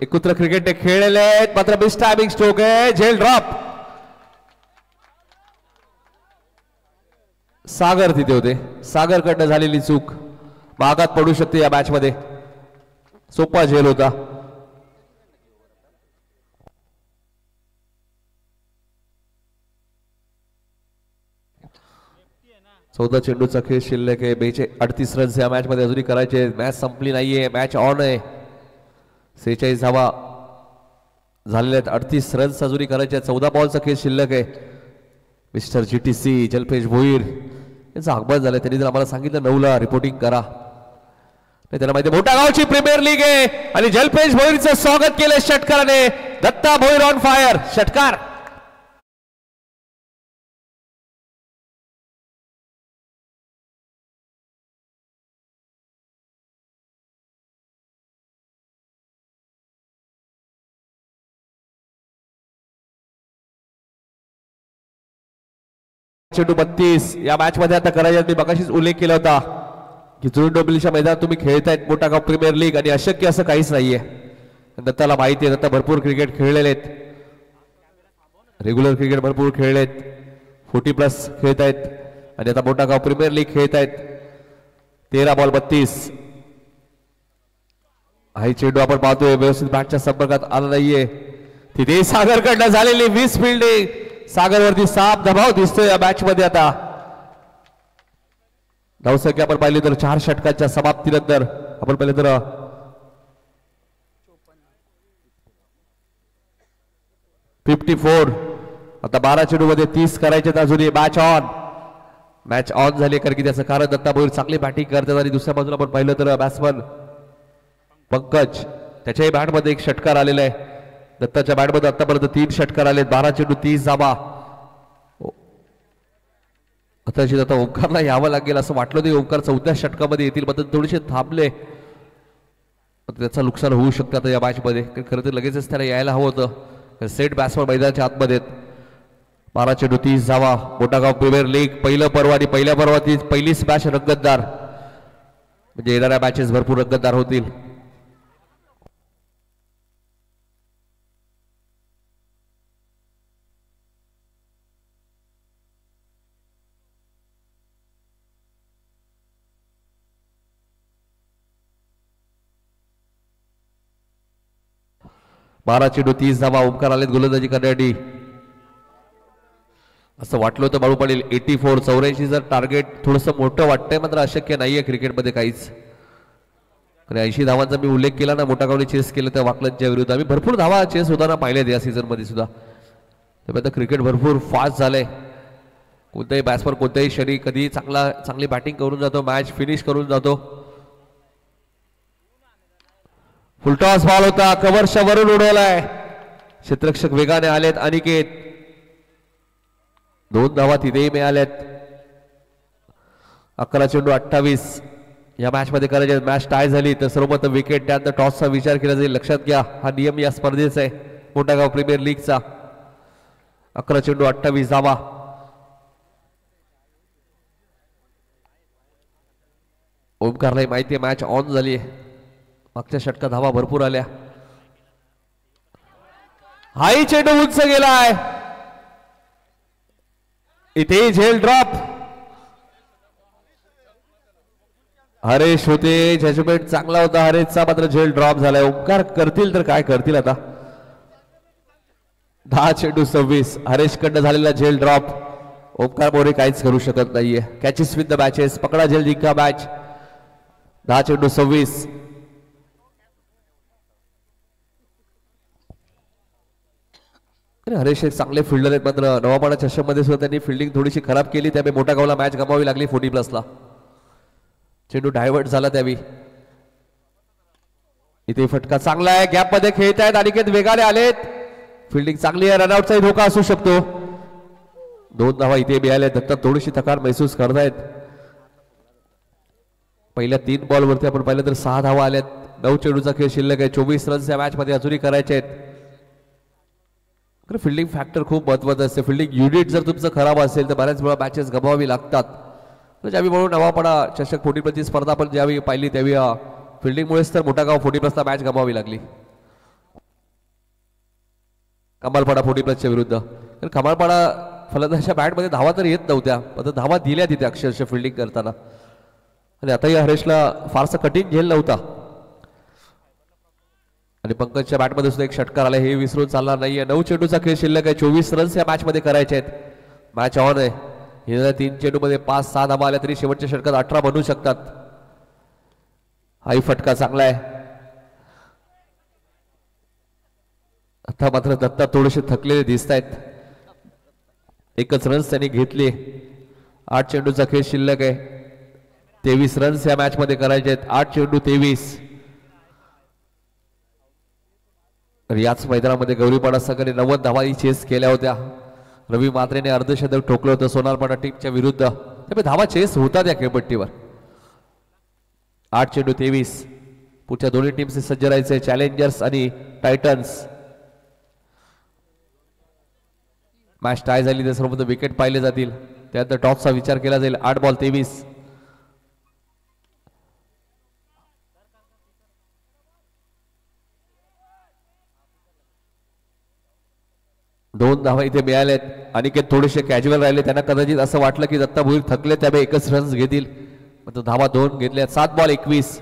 एकत्र क्रिकेट खेळलेले आहेत मात्र बेस्ट टायमिंग स्ट्रोक आहे. झेल ड्रॉप. सागर तिथे होते. सागर कडनं झालेली चूक मागात पडू शकते या मॅच मध्ये. सोपा झेल होता. चौदा चेंडूचा खेळ शिल्लक आहे. 38 रन्स या मॅच मध्ये अजूनही करायचे. मॅच संपली नाहीये. मॅच ऑन आहे. 46 धावा झालेल्या आहेत. 38 रन्स अजूनही करायचे. 14 बॉलचा खेळ शिल्लक आहे. मिस्टर GTC जलपेश भोईर यांचा आगमन झालंय. त्यांनी जर आम्हाला सांगितलं 9ला रिपोर्टिंग करा नाही त्याला माहिती. मोठा गावची प्रीमियर लीग आहे आणि जलपेश भोईरचं स्वागत केलं षटकाराने. Datta Bhoir on fire. षटकार. चेंडू 32 या मॅच मध्ये आता करायचा. मी मगाशीच उल्लेख केला होता की जुने डोंबिवलीच्या मैदानात तुम्ही खेळतायत मोठा गाव प्रीमियर लीग आणि अशक्य असं काहीच नाहीये. दत्ताला माहिती आहे. दत्ता भरपूर क्रिकेट खेळलेले आहेत. रेग्युलर क्रिकेट भरपूर खेळलेत. 40+ खेळतायत आणि आता मोठा गाव प्रीमियर लीग खेळतायत. 13 बॉल 32. हा चेंडू आपण पाहतोय व्यवस्थित बॅटच्या संपर्कात आला नाहीये. तिथे सागरकडनं झालेली 20 फिल्डिंग. सागरवरती साफ दबाव दिसतोय या मॅच मध्ये. आता धावसंख्या आपण पाहिली तर 4 षटकांच्या समाप्तीनंतर आपण पाहिलं तर 54. आता 12 चेंडू मध्ये 30 करायचे. अजूनही मॅच ऑन. मॅच ऑन झाली कारण की त्याचं कारण दत्ता भोईर चांगली बॅटिंग करतात आणि दुसऱ्या बाजूला आपण पाहिलं तर बॅट्समन पंकज त्याच्याही बॅटमध्ये 1 षटकार आलेला आहे. दत्ताच्या बॅटमध्ये आतापर्यंत 3 षटकार आले. 12 चेंडू 30 धावा. आता ओंकारला यावं लागेल असं वाटलं नाही. ओंकार 4थ्या षटकामध्ये येतील मात्र थोडेसे थांबले. त्याचं नुकसान होऊ शकतं आता या मॅच मध्ये. खरं तर लगेचच त्याला यायला हवं होतं. सेट बॅट्समन मैदानाच्या आतमध्ये. 12 चेंडू 30 धावा. मोठागाव प्रीमियर लीग पहिलं पर्व आणि पहिल्या पर्वातील पहिलीच मॅच रंगतदार, म्हणजे येणाऱ्या मॅचेस भरपूर रंगतदार होतील. बारा चेंडू 30 धावा. ओमकार आलेत गोलंदाजी करण्यासाठी. असं वाटलं होतं बाळू पाटील 84 84 जर टार्गेट थोडंसं मोठं वाटतंय, मात्र अशक्य नाहीये क्रिकेटमध्ये काहीच. 80 धावांचा मी उल्लेख केला ना, मोठा गावने चेस केलं त्या वाकलनच्या विरुद्ध. आम्ही भरपूर धावा चेस होताना पाहिल्यात या सीझन मध्ये सुद्धा. त्यामुळे आता क्रिकेट भरपूर फास्ट झालंय. कोणताही बॅट्समन कोणत्याही शरी कधी चांगली बॅटिंग करून जातो, मॅच फिनिश करून जातो. फुलटॉस बॉल होता, कव्हरच्या वरून उडवलाय. क्षेत्ररक्षक वेगाने आलेत. अनिकेत 2 धावा तिथेही मिळाल्यात. 11 चेंडू 28 या मॅच मध्ये करायचे. मॅच टाय झाली तर सर्वप्रथम विकेट, त्यानंतर टॉसचा विचार केला जाईल. लक्षात घ्या, हा नियम या स्पर्धेचा आहे, मोठागाव प्रीमियर लीगचा. 11 चेंडू 28 धावा. ओमकारलाही माहिती आहे मॅच ऑन झाली आहे. मागच्या षटकात धावा भरपूर आल्या. हाही चेंडू उंच गेलाय. इथे झेल ड्रॉप. हरेश होते, जजमेंट चांगला होता हरेशचा, मात्र झेल ड्रॉप झालाय. ओमकार करतील तर काय करतील आता. 10 चेंडू 26 हरेश कडनं झालेला झेल ड्रॉप. ओमकार मोरे काहीच करू शकत नाहीये. कॅचेस विथ द मॅचेस, पकडा झेल जिंका मॅच. 10 चेंडू 26. हरेश एक चांगले फिल्डर आहेत, मात्र नवापाडा चषकमध्ये सुद्धा त्यांनी फिल्डिंग थोडीशी खराब केली, त्यामुळे मोठा गावला मॅच गमावी लागली 40+ला. चेंडू डायव्हर्ट झाला त्यावेळी. इथे फटका चांगला आहे, गॅप मध्ये खेळत आहेत. अनिकेत वेगाने आलेत. फिल्डिंग चांगली आहे, रनआउटचाही धोका असू शकतो. 2 धावा इथे मिळाल्या. दत्ता थोडीशी थकान महसूस करतायत. पहिल्या 3 बॉलवरती आपण पाहिलं तर 6 धावा आल्यात. 9 चेंडूचा खेळ शिल्लक आहे. 24 रन्स या मॅच मध्ये अजूनही करायचे आहेत. फिल्डिंग फॅक्टर खूप महत्वाचं असते. फिल्डिंग युनिट जर तुमचं खराब असेल तर बऱ्याच वेळा मॅचेस गमवावी लागतात. ज्यावेळी म्हणून नवापाडा चषक 40+ स्पर्धा आपण ज्यावेळी पाहिली त्यावेळी फिल्डिंगमुळेच तर मोठा गाव 40+ला मॅच गमावी लागली. कमालपाडा 40+च्या विरुद्ध. तर कमालपाडा फलंदाजाच्या बॅटमध्ये धावा तर येत नव्हत्या, पण धावा दिल्या तिथे अक्षरशः फिल्डिंग करताना. आणि आताही हरेशला फारसा कठीण झेल नव्हता. आणि पंकजच्या बॅटमध्ये सुद्धा एक षटकार आला, हे विसरून चालणार नाहीये. 9 चेंडूचा खेळ शिल्लक आहे. 24 रन्स या मॅच मध्ये करायचे आहेत. मॅच ऑन आहे. हे 3 चेंडू मध्ये 5-6 धावा आल्या तरी शेवटच्या षटकात 18 बनू शकतात. हाही फटका चांगला आहे. आता मात्र दत्ता थोडेसे थकलेले दिसत आहेत. एकच रन्स त्यांनी घेतले. 8 चेंडूचा खेळ शिल्लक आहे. 23 रन्स या मॅच मध्ये करायचे आहेत. 8 चेंडू 23. तर याच मैदानामध्ये गौरीपाडा संघाने 90 धावाही चेस केल्या होत्या. रवी मात्रेने अर्धशतक ठोकलं होतं सोनारपाडा टीमच्या विरुद्ध. त्यामुळे धावा चेस होतात या खेळपट्टीवर. 8 चेंडू 23. पुढच्या दोन्ही टीमचे सज्ज राहायचे, चॅलेंजर्स आणि टायटन्स. मॅच टाय झाली तर सर्वप्रथम विकेट पाहिले जातील, त्यानंतर टॉसचा विचार केला जाईल. 8 बॉल 23. दोन धावा इथे मिळाल्यात. अनिकेत थोडेसे कॅज्युअल राहिले. त्यांना कदाचित असं वाटलं की दत्ता भोईर थकले, त्यामुळे एकच रन्स घेतील. मात्र धावा 2 घेतल्या. 7 बॉल 21.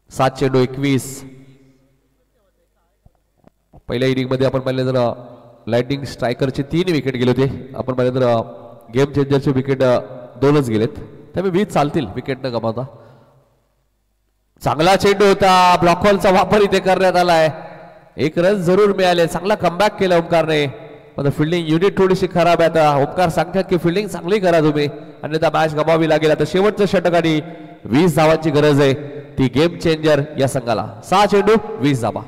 सात चेंडू 21. पहिल्या इनिंग मध्ये आपण पाहिलं तर लाइटिंग स्ट्रायकरचे 3 विकेट गेले होते. आपण पाहिलं तर गेम चेंजरचे विकेट 2च गेलेत. त्यामुळे 20 चालतील विकेट न गमावता. चांगला चेंडू होता. ब्लॉक हॉलचा वापर इथे करण्यात आलाय. 1 रन जरूर मिळाले. चांगला कमबॅक केला ओमकारने. पण फिल्डिंग युनिट थोडीशी खराब आहे. आता ओमकार सांगतात की फिल्डिंग चांगली करा तुम्ही, अन्यथा मॅच गमावी लागेल. आता शेवटचं षटक आणि 20 धावांची गरज आहे, ती गेम चेंजर या संघाला. 6 चेंडू 20 धावा.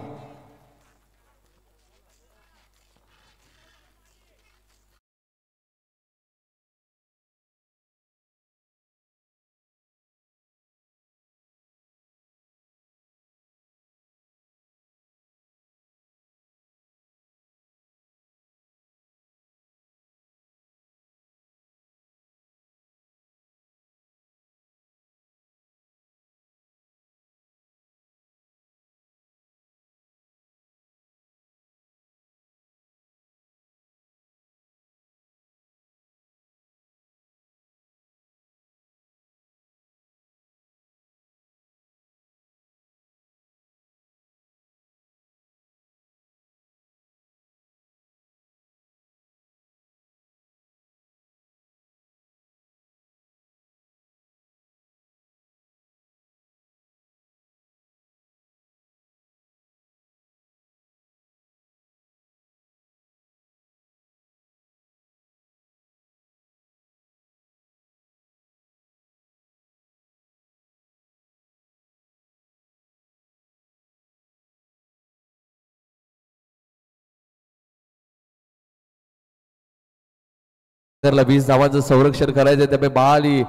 20 धावांचं संरक्षण करायचं त्यामुळे बाली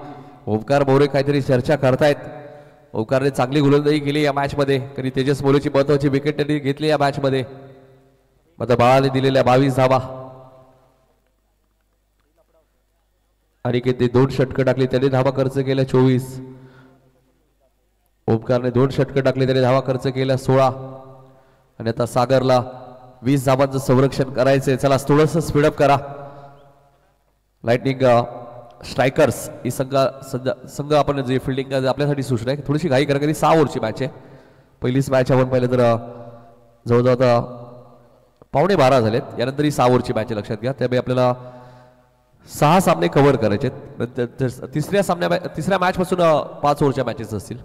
ओमकार मोरे काहीतरी चर्चा करतायत. ओमकारने चांगली गोलंदाजी केली या मॅच मध्ये, कधी तेजस मोरेची महत्वाची विकेट त्यांनी घेतली या मॅच मध्ये. आता बाळाने दिलेल्या 22 धावा आणि किती 2 षटकं टाकली त्याने धावा खर्च केल्या 24. ओमकारने 2 षटकं टाकली त्याने धावा खर्च केल्या 16 आणि आता सागरला 20 धावांचं संरक्षण करायचंय. चला थोडंसं स्पीडअप करा. लाइटनिंग स्ट्रायकर्स ही संघ आपण जे फिल्डिंग आपल्यासाठी सूचना आहे थोडीशी घाई करा, कधी 6 ओव्हरची मॅच आहे. पहिलीच मॅच आपण पाहिलं तर जवळजवळ आता 11:15 झालेत. यानंतर ही 6 ओव्हरची मॅच आहे लक्षात घ्या. त्यामुळे आपल्याला 6 सामने कव्हर करायचे आहेत. तिसऱ्या मॅच पासून 5 ओव्हरच्या मॅचेस असतील.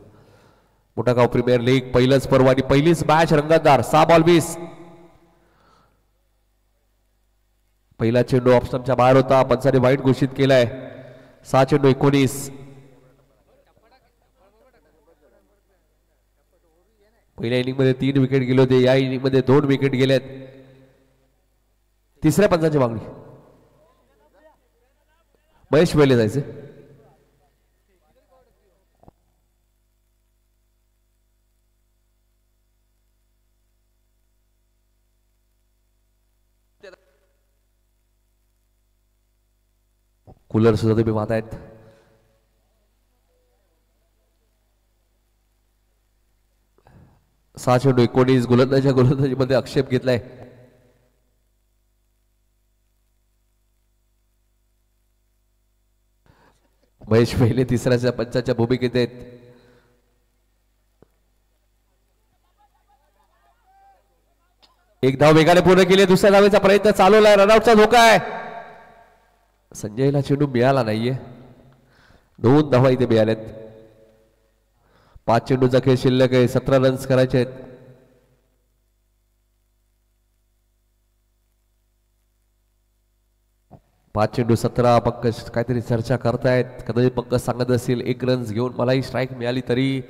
मोठागाव प्रीमियर लीग पहिलंच पर्व आणि पहिलीच मॅच रंगतदार. 6 बॉल 20. पहिला चेंडू ऑफस्टंपच्या बाहेर होता, पंचाने वाईट घोषित केलाय. 6 चेंडू 19. पहिल्या इनिंग मध्ये 3 विकेट गेले होते, या इनिंग मध्ये 2 विकेट गेलेत. तिसऱ्या पंचाची मागणी महेश वेले जायचे. कूलर सुद्धा तुम्ही पाहतायत. सहा चेंडू 19. गोलंदाजीमध्ये आक्षेप घेतलाय. महेश पहिले तिसऱ्याच्या पंचाच्या भूमिकेत आहेत. एक धाव वेगाने पूर्ण केली. दुसऱ्या धावेचा प्रयत्न चालवलाय. रनआउटचा धोका आहे. संजयला चेंडू मिळाला नाहीये. 2 धावा इथे मिळाल्यात. 5 चेंडूचा खेळ शिल्लक आहे. 17 रन्स करायचे आहेत. पाच चेंडू 17. पंकज काहीतरी चर्चा करतायत. कदाचित पंकज सांगत असतील 1 रन्स घेऊन मलाही स्ट्राईक मिळाली तरी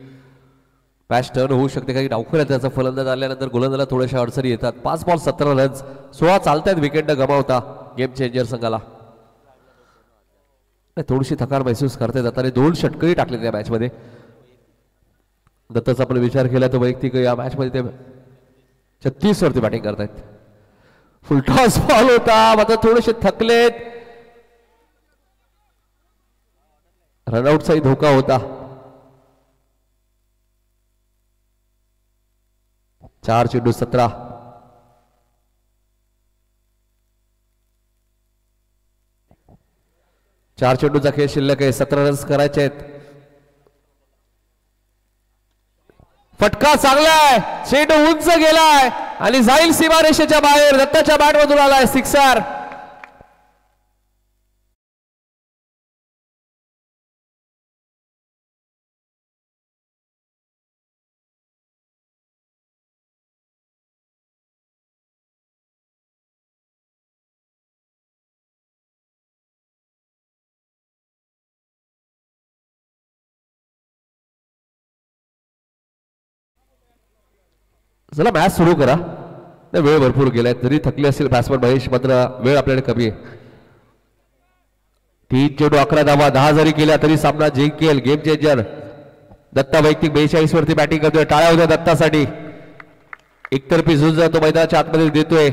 मॅच टर्न होऊ शकते. काही डावखऱ्या त्याचा फलंदाज आल्यानंतर गोलंदाजाला थोड्याशा अडचणी येतात. 5 बॉल 17 रन्स. 16 चालतायत. विकेट न गमावता गेम चेंजर संघाला थोडीशी थकान महसूस करतायत. आता 2 षटकंही टाकले त्या मॅच मध्ये. दत्ताचा आपण विचार केला तर वैयक्तिक या मॅच मध्ये ते 36 वरती बॅटिंग करतायत. फुल टॉस बॉल होता मात्र थोडेसे थकलेत. रनआउटचाही धोका होता. 4 चेंडू 17. चार चेंडूचा खेळ शिल्लक आहे. 17 रन्स करायचे आहेत. फटका चांगलाय. चेंडू उंच गेलाय आणि जाईल सीमारेषेच्या बाहेर. दत्ताच्या बॅट मधून आलाय सिक्सर. चला मॅच सुरू करा. वेळ भरपूर गेलाय. जरी थकले असेल बॅट्समन महेश मात्र वेळ आपल्याला कमी आहे. 3 चेंडू 11 धावा. 10 जरी केल्या तरी सामना जिंकेल. Game changer. दत्ता वैयक्तिक 42 वरती बॅटिंग करतोय. टाळ्या होत्या दत्तासाठी. एकतर्फी झुंज तो मैदानाच्या आतमध्ये देतोय.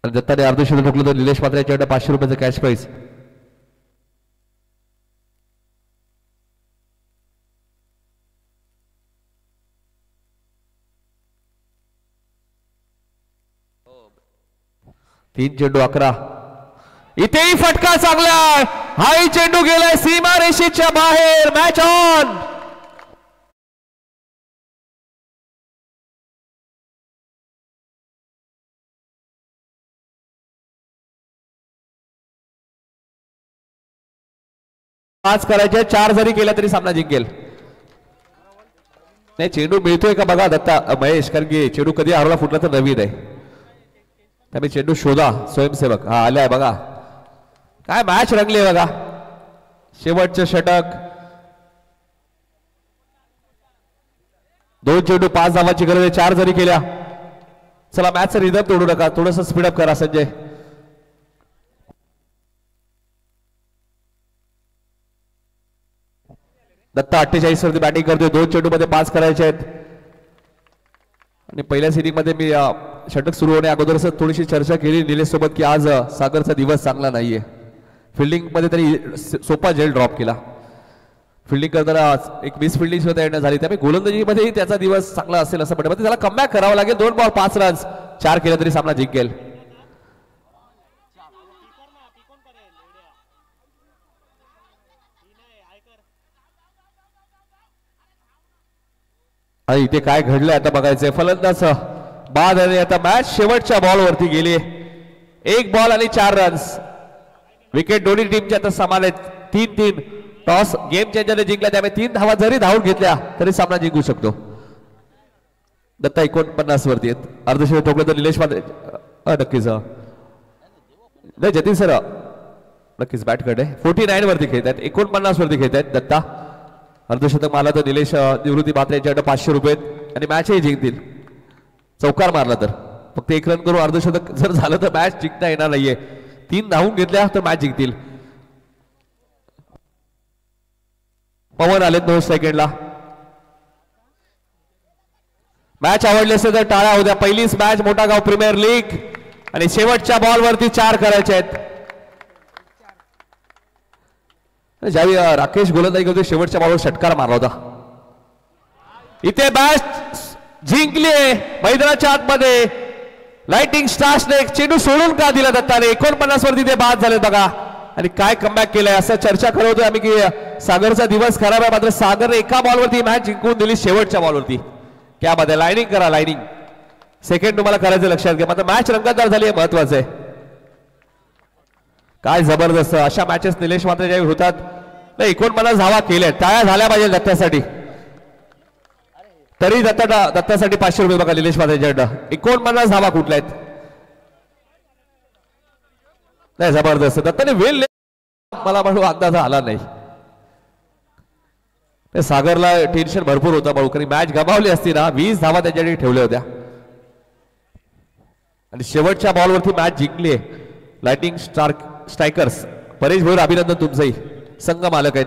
दत्ताने अर्धशतक ठोकलं तर निलेश मात्र याच्याकडे 500 रुपयाचं कॅश प्राइस. तीन चेंडू 11. इथेही फटका चांगला. हाही चेंडू गेलाय सीमा रेषेच्या बाहेर. Match on. पाच करायचे. 4 जरी केल्या तरी सामना जिंकेल. नाही चेंडू मिळतोय का बघा दत्ता महेश, कारण की चेंडू कधी हरवला फुटला तर नवीन आहे. त्यामुळे चेंडू शोधा. स्वयंसेवक हा आलाय बघा. काय मॅच रंगली बघा. शेवटचं षटक. 2 चेंडू 5 धावांची गरज आहे. 4 जरी केल्या. चला मॅचचा रिदम तोडू नका. थोडंसं स्पीडअप करा संजय. दत्ता 48 वरती बॅटिंग करतोय. 2 चेंडूमध्ये 5 करायचे आहेत. आणि पहिल्या सिटिंग मध्ये मी षटक सुरू होण्या अगोदरच थोडीशी चर्चा केली निलेश सोबत की आज सागरचा दिवस चांगला नाहीये. फिल्डिंग मध्ये त्यांनी सोपा जेल ड्रॉप केला. फिल्डिंग करताना एक मिस फिल्डिंग सुद्धा येणं झाली. त्यामुळे गोलंदाजीमध्येही त्याचा दिवस चांगला असेल असं म्हणतात. त्याला कमबॅक करावं लागेल. 2 बॉल 5 रन्स 4 केले तरी सामना जिंकेल. आणि इथे काय घडलंय आता बघायचंय. फलंदाज बाद आणि आता मॅच शेवटच्या बॉलवरती गेली. 1 बॉल आणि 4 रन्स. विकेट दोन्ही टीमच्या आता समान आहेत. 3-3 टॉस गेम चेंजरने जिंकला. त्यामुळे 3 धावा जरी धावून घेतल्या तरी सामना जिंकू शकतो. दत्ता 49 वरती आहेत. अर्धशतक ठोकलं तर निलेश मात्रे नक्कीच नाही जतीन सर नक्कीच बॅट कडे 49 वरती खेळत आहेत. 49 वरती खेळत आहेत दत्ता. अर्धशतक मारला तर निलेश निवृत्ती मात्रे यांच्याकडे 500 रुपये आणि मॅचही जिंकतील. चौकार मारला तर फक्त 1 रन करून अर्धशतक जर झालं तर मॅच जिंकता येणार नाहीये. 3 धावून घेतल्या तर मॅच जिंकतील. पवन आलेत 9 सेकंडला. मॅच आवडली असेल तर टाळ्या होत्या. पहिलीच मॅच मोठा गाव प्रीमियर लीग आणि शेवटच्या बॉलवरती 4 करायचे आहेत. ज्यावेळी राकेश गोलंदाजी करतो शेवटच्या बॉलवर षटकार मारला होता. इथे मॅच जिंकली मैदानाच्या आतमध्ये. लाइटिंग स्टार्सने एक चेंडू सोडून का दिला दत्ताने. 49 वरती ते बाद झाले बघा. आणि काय कमबॅक केलंय असं चर्चा करतोय आम्ही की सागरचा दिवस खराब आहे. मात्र सागरने एका बॉलवरती मॅच जिंकून दिली शेवटच्या बॉलवरती. क्या बात आहे. लाइनिंग करा लाइनिंग. सेकंड तुम्हाला करायचं लक्षात घ्या. मात्र मॅच रंगतदार झाली आहे महत्वाचं आहे. काय जबरदस्त अशा मॅचेस निलेश मात्र ज्यावेळी होतात. 49 धावा केल्या. टाळ्या झाल्या पाहिजे दत्तासाठी. तरी दत्तासाठी 500 रुपये बघा निलेश मात्रेच्याकडं. 49 धावा कुठल्या आहेत. नाही जबरदस्त दत्ताने वेल मला म्हणून अंदाज आला नाही. सागरला टेन्शन भरपूर होतं बाळूकरी. मॅच गमावली असती ना 20 धावा त्याच्यासाठी ठेवल्या होत्या आणि शेवटच्या बॉलवरती मॅच जिंकली. लाइटिंग स्ट्रायकर्स परेश भोईर अभिनंदन तुमचंही. संघ मालक आहेत.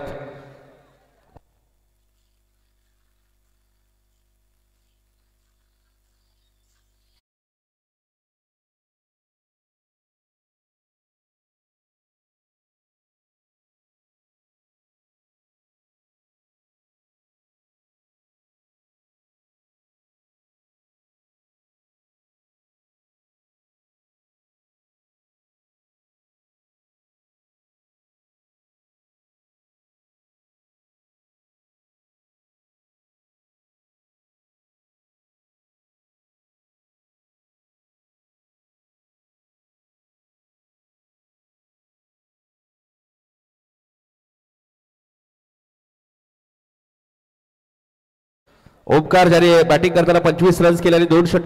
ओमकार ज्याने बॅटिंग करताना 25 रन्स केले आणि 2 षटक